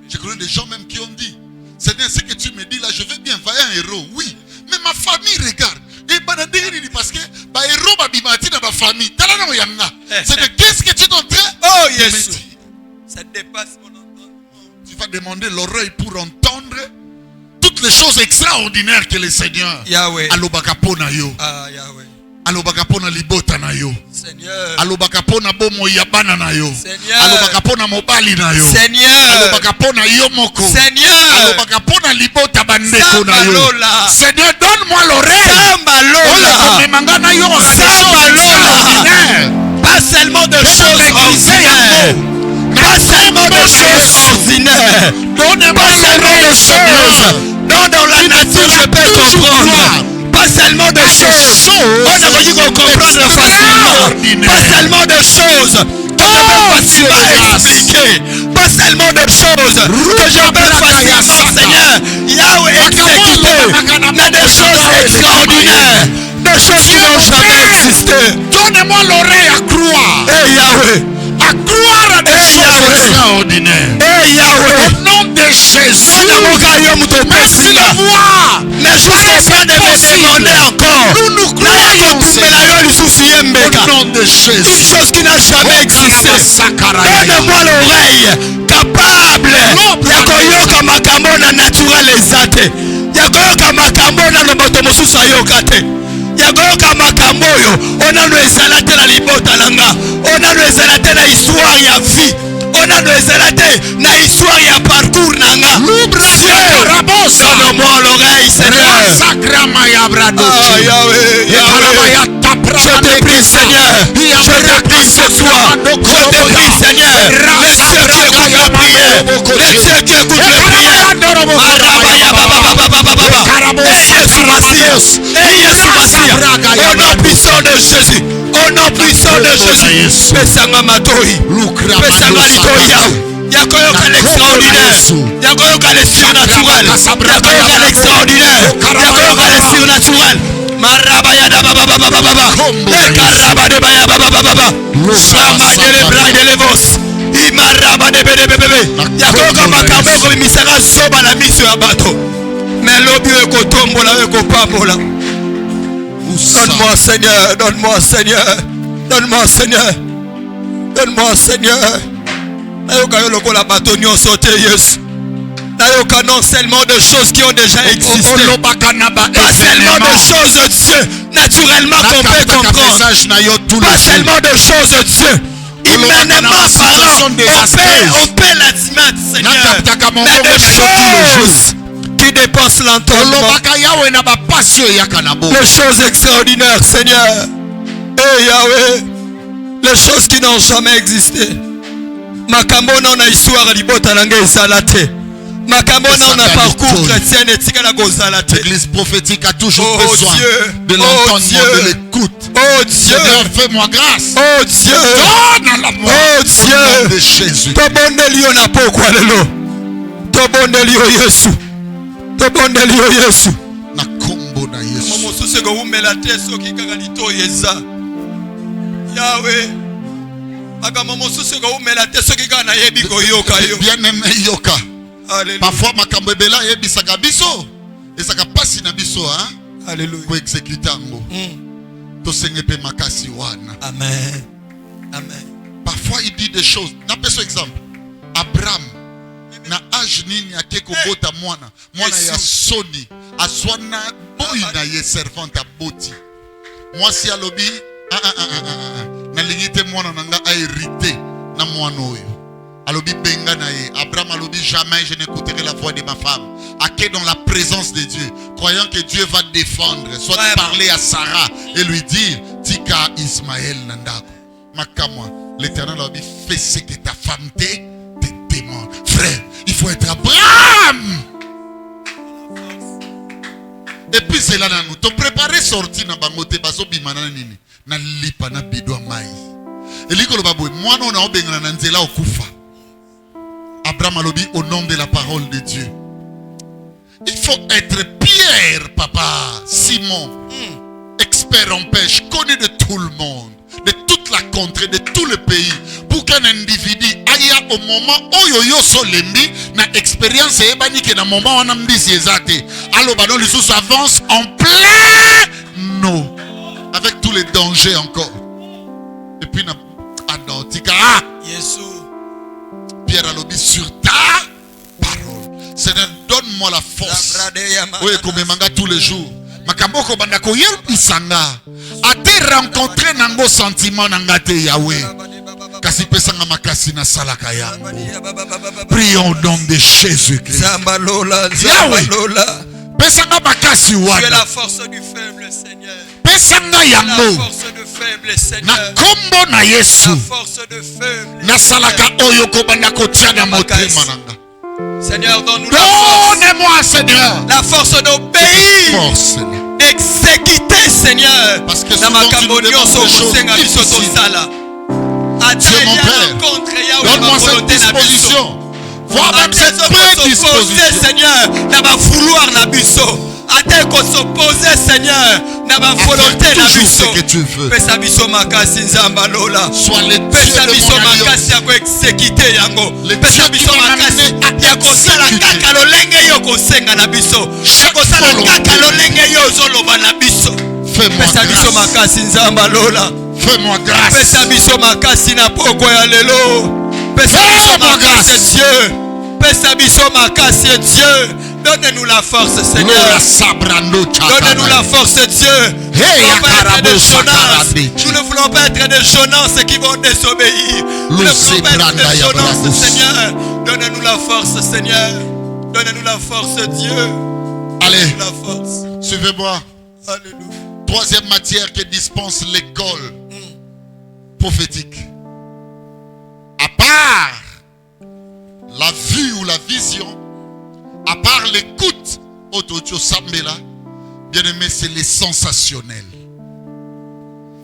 Je connais des gens même qui ont dit, Seigneur, ce que tu me dis là, je veux bien faire un héros, oui. Mais ma famille regarde. Et parce que ma héros, ma famille, c'est qu'est-ce que tu es en train de me dire? Ça dépasse mon entendement. Tu vas demander l'oreille pour entendre toutes toutes les choses extraordinaires que le Seigneur Yahweh. alobaka pona yo. Ah, Yahweh. Alobaka pona libota na yo. Seigneur. Alobaka pona bomo ya bana na yo. Seigneur. Alobaka pona mobali na yo. Seigneur. Alobaka pona yo moko. Seigneur. Alobaka pona libota bandeko na yo. Sambalola. Seigneur, donne-moi l'oreille. Sambalola. Mangana yo Sambalola. Pas seulement de choses ordinaires. Pas seulement de choses ordinaires. Donne-moi Pas seulement de choses dont dans la nature je peux comprendre. Pas seulement de choses on a voulu comprendre facilement. Pas seulement de choses que je peux facilement expliquer. Pas seulement de choses que je peux facilement, Seigneur, Yahweh, exécuter. Mais des choses extraordinaires. Des choses qui n'ont jamais existé. Donne-moi l'oreille à croire. Eh Yahweh. À croire à des choses extraordinaires. Eh Yahweh. Au nom de Jésus. Merci la voix. Mais je suis pas de me demander encore. Nous nous croyons. Au nom de Jésus. Une chose qui n'a jamais existé. Donne-moi l'oreille capable. Yakoyoka makambo na naturel ezate. Yakoyoka makambo na loboto mosusu ayoka te. Yakoyoka makambo oyo onano ezala te na libota nanga. Onano ezala te na histoire ya vie. Onano ezala te na histoire ya parcours nanga. Donne-moi l'oreille, Seigneur. Ah, Yahweh, Yahweh. Je te prie, Seigneur. Je te prie ce soir. Je te prie, Seigneur. Les cieux qui écoutent la prière. Les cieux qui écoutent la prière. Au nom puissant de Jésus. Au nom puissant de Jésus. Pesanga matoi. Pesanga litoya. Yakoyoka l'extraordinaire. Yakoyoka le surnaturel. Yakoyoka l'extraordinaire. Yakoyoka le surnaturel. Marabaya da baba baba baba. Ekaraba de baya baba baba. Shama de le bras de levos. Imaraba de bebe bebe. Yakoyoka makambo ko misaka soba na miso ya bato. Mais lobi eko tombola eko pambola. Donne-moi Seigneur, donne-moi Seigneur. Donne-moi Seigneur. Donne-moi Seigneur. Nayoka yo lokola bato nyonso te Yesu. Nayoka non seulement de choses qui ont déjà existé. Pas seulement de choses Dieu naturellement qu'on peut comprendre. Pas seulement de choses Dieu. Humainement parlant, on peut l'admettre Seigneur. Mais des choses qui dépassent l'entendement. Les choses extraordinaires Seigneur. Eh Yahweh. Les choses qui n'ont jamais existé. Makambo na histoire libota nanga ezala te. Makambo na parcours chrétien etika na kozala te. L'église prophétique a toujours besoin de l'entendement, de l'écoute. Oh Dieu, Seigneur, fais-moi grâce. oh Dieu, donne-la-moi. oh Dieu, au nom de Jésus. tobondeli yo na pokwa lelo. Tobondeli yo Yesu. Tobondeli yo Yesu. Na kombo na Yesu. Momosusu ko umela te soki kaka lito yeza. Yahweh. Bien-aimé yoka. Parfois makambo ebela yebisaka biso. Ezaka pasi na biso hein. Alléluia. Ko exécuter ngo. To sengepe makasi wana. Amen. Amen. Parfois il dit des choses. Na peso exemple. Abraham na âge nini akeko bota mwana. Mwana ya soni. Aswana boy na ye servante aboti. Moi si alobi nalingi te mwana nanga a hérité na mwana oyo alobi benga na ye. Abraham alobi jamais je n'écouterai la voix de ma femme. Ake dans la présence de Dieu, croyant que Dieu va défendre, soit parler à Sarah et lui dire tika Ismaël nandako makamwa. L'Éternel alobi fais ce que ta femme te demande. Frère, il faut être Abraham. Et puis c'est là nous t'ont préparé sorti na bangote baso bimana nini na lipa na bidwa mai elikolo babwe mwana ona obengana na nzela okufa. Abraham alobi au nom de la parole de Dieu. Il faut être Pierre, papa, Simon, expert en pêche, connu de tout le monde, de toute la contrée, de tout le pays, pour qu'un individu aille au moment où yo solembi na expérience et bani que na moment on a mbisi ezate. Alors bano les sous avance en plein non, avec tous les dangers encore. Et puis na Tika Yesu Pierre alobi sur ta parole. Seigneur, donne-moi la force. Oui, comme manga tous les jours. Makamboko bandako yer pisanga. A te rencontrer nango sentiment nangate Yahweh. Kasi pesanga makasi na salaka yango. Prions au nom de Jésus-Christ. Yahweh. Pesanga makasi wana. Tu es la force du faible, Seigneur. Pesanga yango. La force de faible, Seigneur. Na kombo na Yesu. La force de faible. Na salaka oyo ko bandako tia na motema nanga. Seigneur, donne-nous la force. Donnez-moi, Seigneur. La force d'obéir. Force, Seigneur. D'exécuter, Seigneur. Parce que souvent tu nous demandes des choses difficiles. Dieu mon Père, donne-moi cette disposition. Vois même cette prédisposition. Seigneur, n'a pas vouloir na biso. Ate ko s'opposer, Seigneur, n'a pas volonté na toujours biso. ce que tu veux. Pesa biso makasi nzamba lola. Sois le Dieu Pesa de biso mon alliance. makasi ya ko exécuter yango. Le Pesa Dieu qui biso m'a makasi amené à ya ko sala exécuter. kaka lolenge yo ko senga na biso. Chaque Ko sala volonté. kaka lolenge yo zoloba na biso. Fais-moi Pesa biso grâce. makasi nzamba lola. Fais-moi grâce. Pesa biso makasi na poko ya lelo. Pesa biso makasi Dieu. Pesa biso makasi Dieu. Donne-nous la force, Seigneur. Donne-nous la force, Dieu. Nous ne voulons pas être des Jonas qui vont désobéir. Nous ne voulons pas être des Jonas, Seigneur. Donne-nous la force, Seigneur. Donne-nous la force, Dieu. Allez, la force. Suivez-moi. Alléluia. Troisième matière que dispense l'école prophétique. À part la vue ou la vision, à part l'écoute, bien aimé, c'est les sensationnels.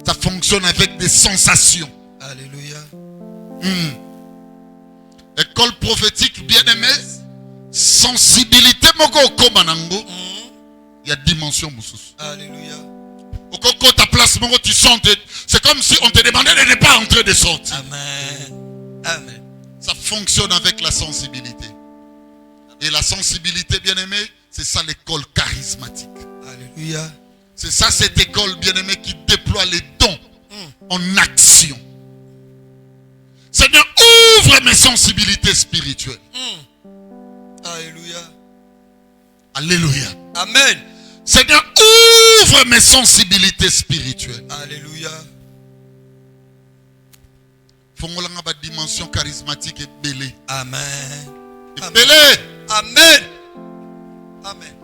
Ça fonctionne avec des sensations. Alléluia. École prophétique, bien aimé, sensibilité, il y a dimension. Alléluia. Au coco, ta place, tu sens, c'est comme si on te demandait de ne pas entrer de sortir. Amen. Amen. Ça fonctionne avec la sensibilité. Et la sensibilité, bien aimé, c'est ça l'école charismatique. Alléluia. C'est ça cette école, bien aimé, qui déploie les dons en action. Seigneur, ouvre mes sensibilités spirituelles. Alléluia. Alléluia. Amen. Seigneur, ouvre mes sensibilités spirituelles. Alléluia. Fongolanga ba dimension charismatique et belé. Amen. Belé. Amen. Amen.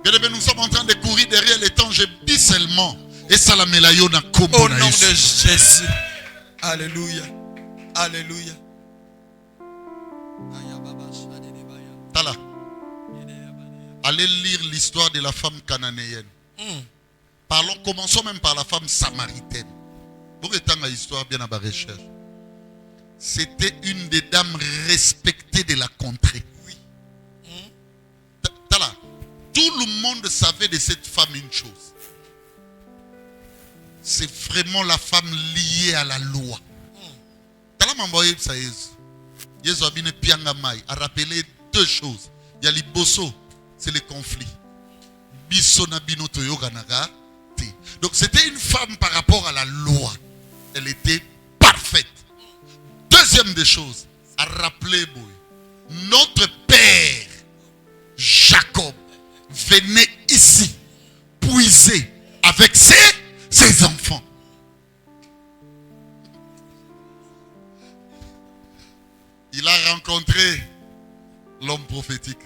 Bien aimé, nous sommes en train de courir derrière les temps. Je dis seulement. Et ça la melayo na kombo. Au nom de Jésus. Alléluia. Alléluia. Tala. Allez lire l'histoire de la femme cananéenne. Parlons, commençons même par la femme samaritaine. Pour étendre l'histoire bien à ma recherche. C'était une des dames respectées de la contrée. Oui. Tala. Tout le monde savait de cette femme une chose. C'est vraiment la femme liée à la loi. Tala m'envoyé ça Jésus a rappelé deux choses. Il y a l'Iboso, c'est le conflit. Donc c'était une femme par rapport à la loi. Elle était parfaite. Deuxième des choses, à rappeler, notre père Jacob venait ici puiser avec ses enfants. Il a rencontré l'homme prophétique.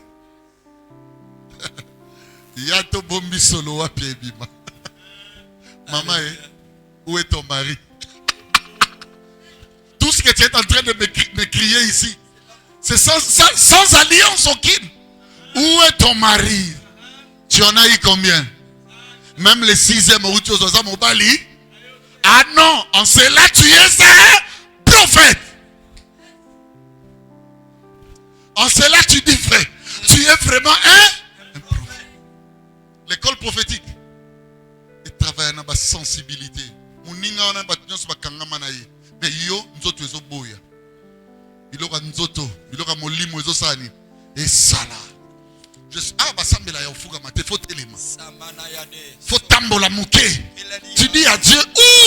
Yato bombi solo wa piebima. Maman, où est ton mari? Tout ce que tu es en train de me crier ici, c'est sans alliance aucune. Où est ton mari? Tu en as eu combien? Même le 6e où tu es au Bali. Ah non, en cela tu es un prophète. En cela tu dis vrai. Tu es vraiment un prophète. L'école prophétique. Et travaille dans la sensibilité. Mais yo, nzoto ezo boya. Biloka nzoto, biloka molimo ezo sani. Et ça là. Ah, basambela ya ofuga mate, faut téléma. Faut tambola mouké. Tu dis à Dieu,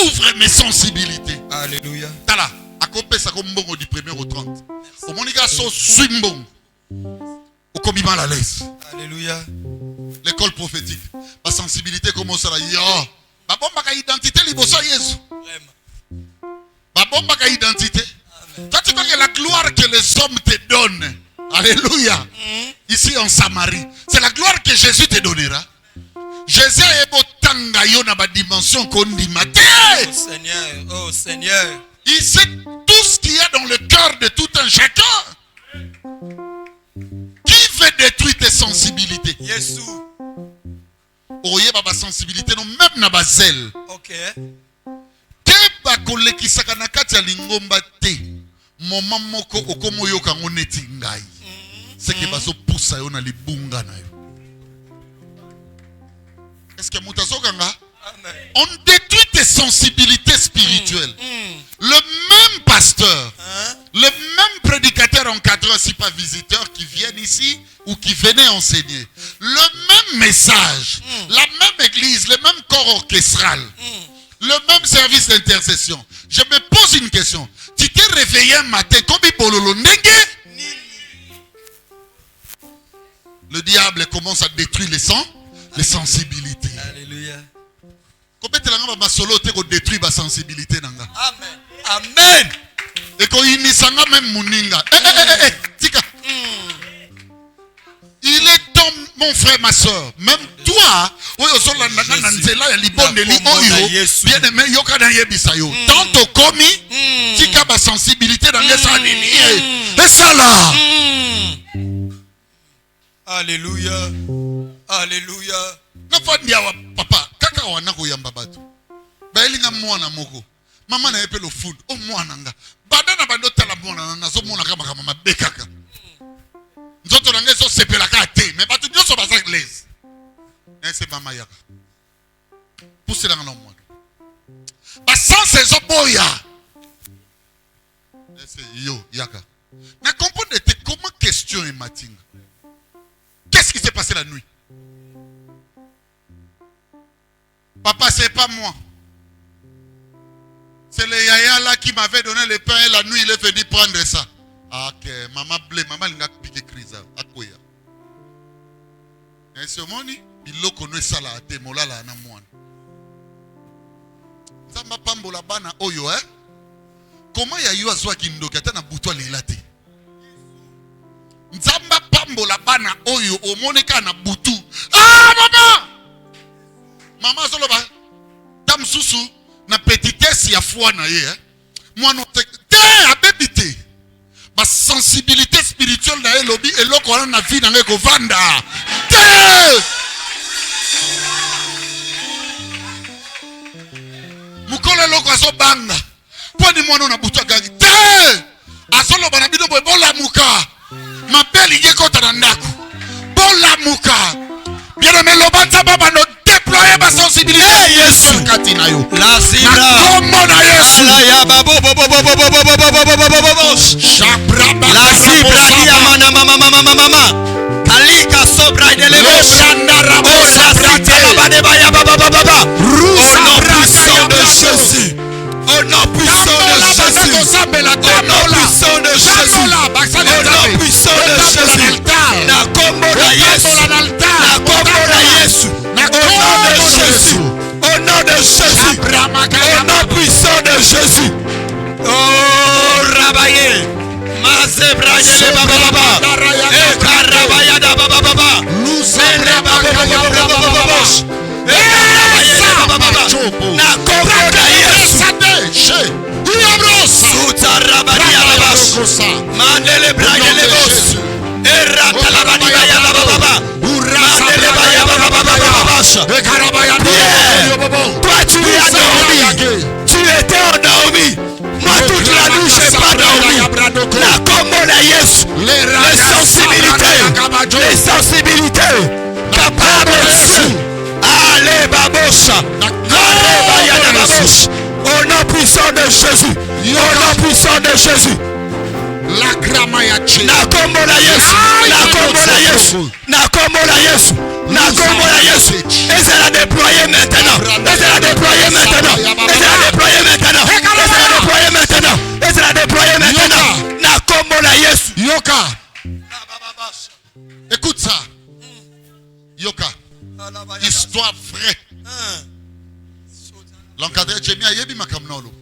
ouvre mes sensibilités. Alléluia. Tala, akope sa kombongo du 1er au 30. Au monika so swimbong. Comme mal à l'aise. Alléluia. L'école prophétique. La sensibilité commence à yo. Ba bomba ka identité liboso Yesu. Vraiment. Ba bomba ka identité. Toi tu vois que la gloire que les hommes te donnent. Alléluia. Ici en Samarie, c'est la gloire que Jésus te donnera. Jésus est beau tanga yo na ba dimension qu'on dit matin. Oh Seigneur, oh Seigneur. Il sait tout ce qu'il y a dans le cœur de tout un chacun. Qui veut détruire tes sensibilités? Jésus. Oye baba sensibilité non même na bazel. Ok. Te ba kolekisaka na kati ya lingomba te. Moma moko okomo yoka ngoneti ngai. C'est que baso poussa yo na libunga na yo. Est-ce que mutasokanga? On détruit tes sensibilités spirituelles. Le même pasteur, le même prédicateur encadreur, si pas visiteur, qui viennent ici ou qui venait enseigner, le même message, la même église, le même corps orchestral, le même service d'intercession. Je me pose une question. Tu t'es réveillé un matin comme Ibololo Ndenge? Le diable commence à détruire les sensibilités. Alléluia. Comment tu as solo te détruire la sensibilité nanga? Amen. Amen. Et quand il n'y a même muninga. Tika. Il est temps, mon frère, ma soeur. Même toi, bien aimé, yoka na yebisa yo. Tant komi, tika ba sensibilité dans les années. Et ça là. Alléluia. Alléluia. Nafandia wa papa, kaka wana koyamba batu. Ba elinga mwana moko. Mama na epelo food. O mwana nga. Badana bando tala mwana na zo mwana kama kama bekaka. Nzoto na ngeso sepela ka te, mais batu nyoso baza glaise. Nese mama yaka. Pousse la ngana mwana. Ba sans ces boya. Nese yo yaka. Na comprendre comment question est matinga. Qu'est-ce qui s'est passé la nuit? Papa, c'est pas moi. C'est le yaya là qui m'avait donné le pain et la nuit il est venu prendre ça. Ah, ok, maman blé, maman il a piqué crise. À quoi? Et ce moni, il l'a connu ça là, te mola là na moine. Ça m'a pas mbola bana oyo, hein? Comment y a eu à soi qui nous a na bouton l'élate? Nzamba pambola bana oyo omoneka na butu. Ah maman! Maman zoloba tam susu na petitesse ya foi na ye. Mwana te abebité. Ba sensibilité spirituelle na ye lobi eloko wana na vie na nge ko vanda. Te! Mukole loko aso banga. Poni mwana na butu gangi. Te! Asoloba na bido bola muka. Ma belle y est contre Nandaku. Bon la mouka. Bien aimé, l'obata baba no déployer ma sensibilité. Yes. Katinayo. La zibra. Comment na Yesu. La yaba bo bo bo bo bo bo bo bo bo bo bo bo bo. Shabraba. La zibra dia mama mama mama mama. Kalika sobra de lebo. Shandara bo sabrate baba ba ya baba baba baba. Au nom puissant de Jésus. Au nom puissant de Jésus. Au nom puissant de Jésus. Au nom puissant de Jésus. Na kombo na Yesu. Na kombo na Yesu. Au nom de Jésus. Au nom de Jésus. Au nom puissant de Jésus. Oh Rabaye. Mazebraye le baba baba. E karabaya da baba baba. Sere baba baba baba. E karabaya da baba baba. Na kombo na Yesu. Sutarabania labas. Mandele braille le bos. Errata la bania ya baba. Mandele baya baba baba. Toi tu es endormi. Tu étais endormi. Moi toute la nuit je n'ai pas dormi. La combo la yes. Les sensibilités. Les sensibilités. Capable de. Allez babosha. Allez baya la babosha. Au nom puissant de Jésus. Au nom puissant de Jésus. La grama ya che. Na kombo la Yesu. Na kombo la Yesu. Na kombo la Yesu. Na kombo la Yesu. Et c'est la déployer maintenant. Et c'est la déployer maintenant. Et c'est la déployer maintenant. Et c'est la déployer maintenant. Et c'est la déployer maintenant. Na kombo la Yesu. Yoka. Et Yoka. Histoire vraie. L'encadré Jemmy a yebi makamnolo.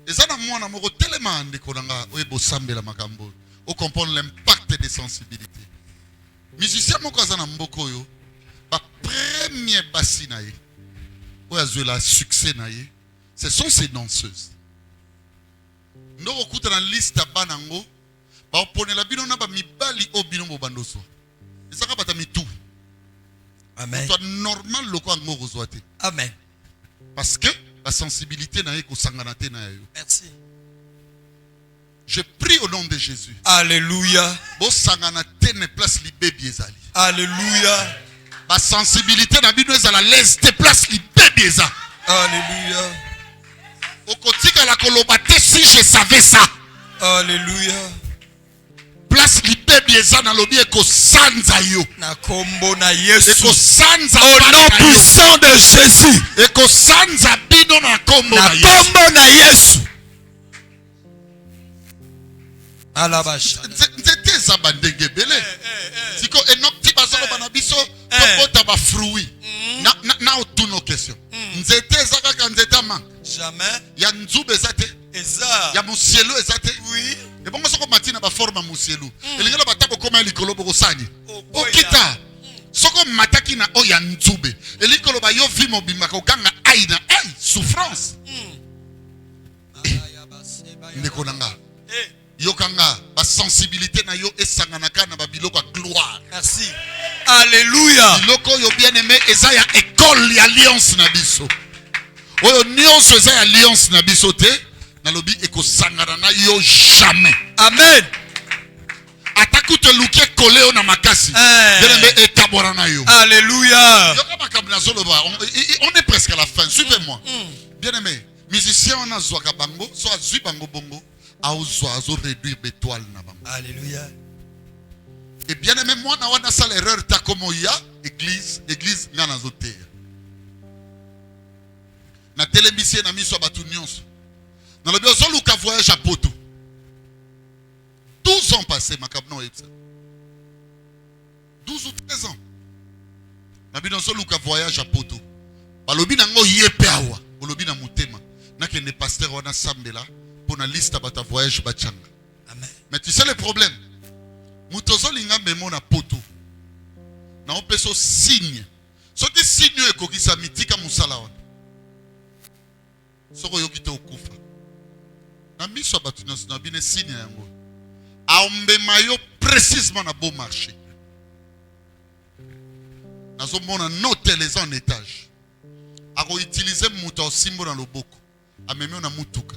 Et ça, moi, on a tellement de konanga, oebo sambe la makambo. On comprend l'impact des sensibilités. Musicien mon cousin mboko yo, ba premier bassi naïe, ou a joué la succès naïe, ce sont ces danseuses. Nous écoutons dans la liste à banango, ba opone la bino na ba mibali o bino mo bandoso. Et ça ka mi tout. Amen. Toi normal loko ngo zoate. Amen. Parce que la sensibilité naïe ko sanganate naïe. Merci. Je prie au nom de Jésus. Alléluia. Bo sanganate ne place li baby ezali. Alléluia. La sensibilité na bino ezala laisse te place li baby eza. Alléluia. Okotika la kolobate si je savais ça. Alléluia. Place li baby eza na lobi eko sanza yo. Na kombo na Yesu. Eko sanza Au nom puissant de Jésus. eko sanza bino na kombo Na na Yesu. kombo na Yesu. Alabasha. Nzete eza bandenge bele. Siko enokti bazolo bana biso tokota ba fruit. Na otuno question. Nzete eza kaka nzete manque. Jamais. Ya nzube eza te. Eza. Ya musielu eza te. Oui. Et bon soko matina ba forma musielu. Elingala batako koma likolo boko sani. Okoya. Okita. Soko mataki na oya nzube. Elikolo ba yo vimo bimaka okanga aina ay souffrance. Ndeko nanga. Yokanga ba sensibilité na yo esanganaka na ba biloko a gloire. Merci. Alléluia. Biloko yo bien aimé eza ya école ya alliance na biso. Oyo nyonso eza ya alliance na biso te na lobi ekosangana na yo jamais. Amen. Ataku te lukie koleo na makasi. Bien aimé ekabora na yo. Alléluia. Yoka makabna zoloba. On est presque à la fin. Suivez-moi. Bien aimé, musicien on a zwaka bango, so azui bango bongo. Azo réduire bétoile na bango. Alléluia. Et bien aimé, moi na wana sala erreur ta como ya église ngana zote. Na télévision na miso batu nyonso. Na lobi ozoluka voyage à Poto. 12 ans passés makabno ebsa. 12 ou 13 ans. Na bino ozoluka voyage à Poto. Balobi nango yepe awa, balobi na mutema. Na kende pasteur wana sambela. Pour la liste à voyage bachanga. Amen. Mais tu sais le problème. Mutozo linga memo na poto. Na opeso signe. Soki signe ekokisa mitika musala wana. Soko yokite okufa. Na miso batu nyonso na bine signe yango. Aombe mayo précisément na beau marché. Nazo mona note les en étage. Ako utiliser muto simbo na loboko. Ameme na mutuka.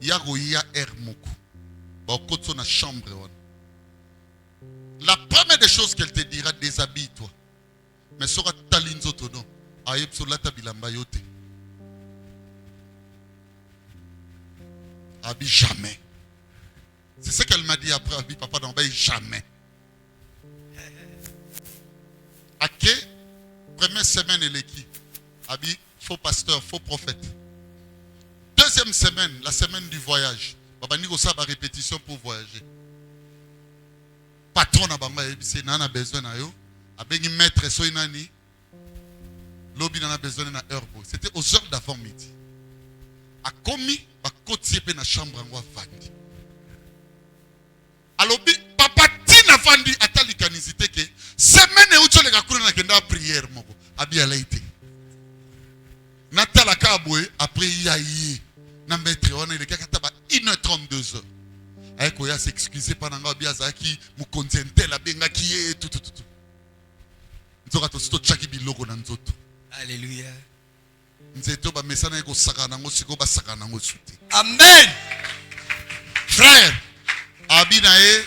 Yagoya Hermoko. Bakoto na chambre. La première des choses qu'elle te dira, déshabille-toi. Mais sera talinzo tono. Ayepso la tabilamba yote. Abi jamais. C'est ce qu'elle m'a dit après. Abi papa d'enbaye jamais. Ake, première semaine elle est qui? Abi faux pasteur, faux prophète. Deuxième semaine, la semaine du voyage. Baba niko sa ba répétition pour voyager. Patron na banga ebise na besoin na yo. Abengi maître so inani. Lobi na besoin na herbo. C'était aux heures d'avant-midi. A commis ba kotie pe na chambre ngo avandi. Alobi papa tina vandi atali kanisite ke semaine ucho le kakuna na kenda prière moko. Abi alaite. Natala kabwe après yayi. Na maître on est le kakataba 1h32. Ayeko ya s'excuser pendant biazaki mu konzentel abenga kiye tout. Nzoka to sto chaki biloko na nzoto. Alléluia. Nzeto ba mesana eko sakana ngo siko ba sakana ngo suti. Amen. Frère, abinae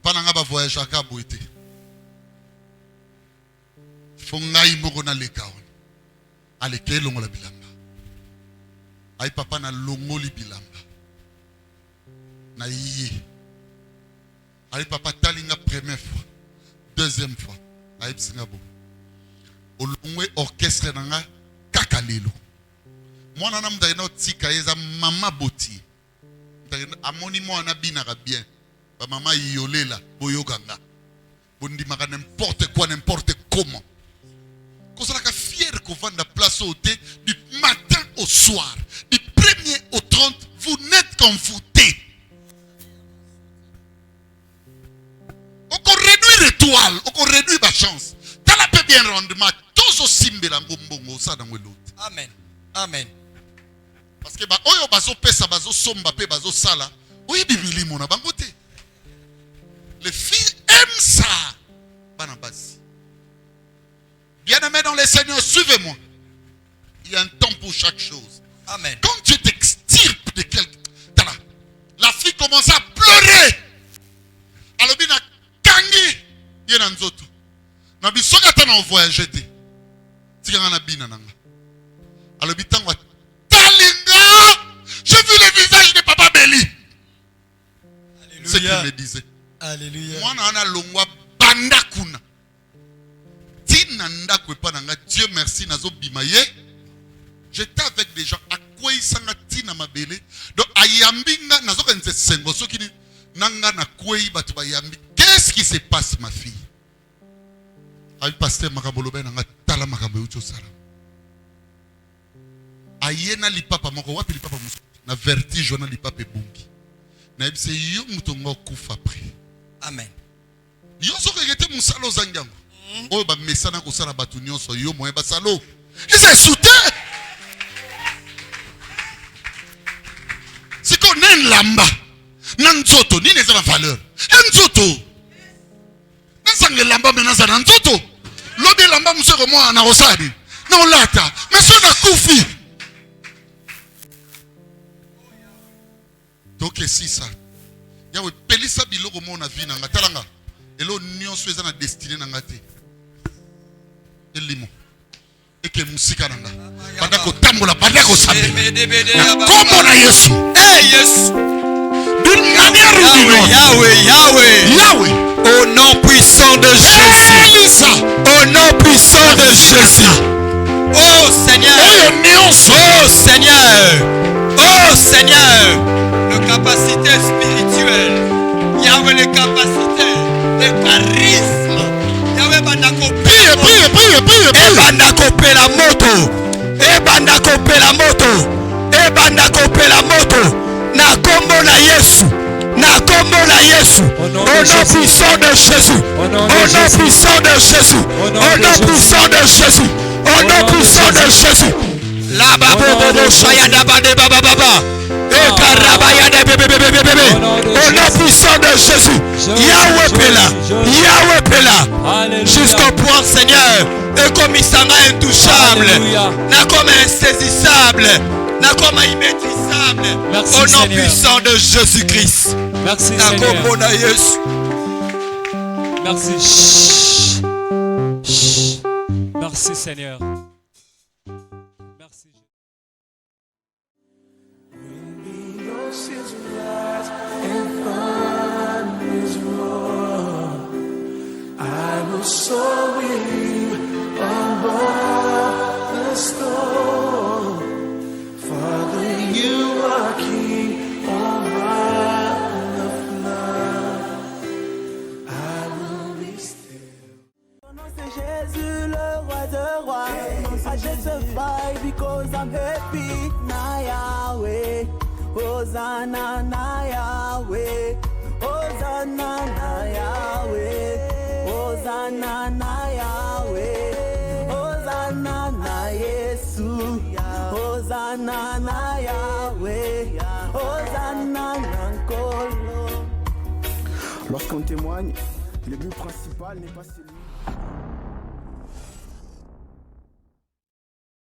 pendant ba voyage akabuite. Fongai moko na lekaon. Aleke longo la bilamba. Ay papa na longo li bilamba. Na yé. Ay papa talinga première fois, deuxième fois. Ay psingabo. Olongwe orchestre nanga kakalelo. Mwana na mdaina tika yeza mama boti. Amoni mwana bina bien. Ba mama yolela boyokanga. bondimaka n'importe quoi, n'importe comment. Qu'on soit fier qu'on vende la place au thé du matin au soir, du 1er au 30, vous n'êtes qu'envoûtés. On peut réduire l'étoile, on peut réduire ma chance. T'as la paix bien rendement, tous au simbe la ngombongo, ça dans l'autre. Amen. Amen. Parce que oyo bazo pesa bazo somba pe bazo sala, oui bibili mona bangote. Les filles aiment ça. Banabasi. Bien-aimés dans les Seigneurs, suivez-moi. Il y a un temps pour chaque chose. Amen. Quand tu t'extirpes de quelqu'un, la fille commence à pleurer. Alors, il y a kangi, il y a un autre. Na bisoka tana voyager te. Tika na bina nanga. Alors, il y a talinga. J'ai vu le visage de Papa Béli. C'est ce qu'il me disait. Alléluia. Moi, na longwa bandakuna. Tinanda kwepananga. Dieu merci nazo bimaye. J'étais avec des gens à quoi ils sont tina mabele. Donc ayambinga nazo kense sengo sokini nanga na kwei batu bayambi. Qu'est-ce qui se passe ma fille? Ayi pasteur makabolobe nanga tala makabe ucho sala. Ayena lipapa moko wapi lipapa musu. Na vertige na lipapa bungi. Na ebise yo mutongo kufa après. Amen. Yo sokete musalo zangango. Oyo ba mesana ko sala batu nyonso yo moye basalo. Ils insultent. Si qu'on a un lamba, nanzoto, ni n'est pas valeur. Nanzoto. Nanzange lamba menaza nanzoto. L'obé lamba monsieur comme moi en arrosadi. Non lata. Mais ça n'a koufi. Donc si ça. Yawe pelisa biloko mo na vie nanga talanga. Elo nyonso eza na destinée nanga te. Elimo. Et que musika nanga. Bandako tambola, bandako sabe. Comment na Yesu? Hey Yesu. D'une manière ou d'une autre. Yahweh. Au nom puissant de Jésus. Elisa. Au nom puissant de Jésus. Oh Seigneur. Oh Seigneur. Oh Seigneur. Les capacités spirituelles. Yahweh, les capacités. Les charismes. Yahweh, bandako. Prie. Ebandako pe la moto. Ebandako pe la moto. Ebandako pe la moto. Na kombo na Yesu. Na kombo na Yesu. Au nom puissant de Jésus. Au nom puissant de Jésus. Au nom puissant de Jésus. Au nom puissant de Jésus. La babo shaya daba de baba baba. Et karabaya de bébé. Au nom puissant de Jésus. Yahweh Pela. Yahweh Pela. Jusqu'au point Seigneur. Et comme il s'en a intouchable. N'a comme insaisissable. N'a comme immaîtrisable. Au nom puissant de Jésus-Christ. Merci Seigneur. Merci. Chut. Merci Seigneur. Merci. I will soar with you above the storm. Father, you are king over the flood. I will be still. Ton nom c'est Jésus, le roi de rois. I just survive because I'm happy. Na Yahweh, Hosanna na Yahweh, Hosanna na Yahweh. Hosanna na Yahweh, Hosanna na Yesu, Hosanna na Yahweh, Hosanna na Nkolo. Lorsqu'on témoigne, le but principal n'est pas celui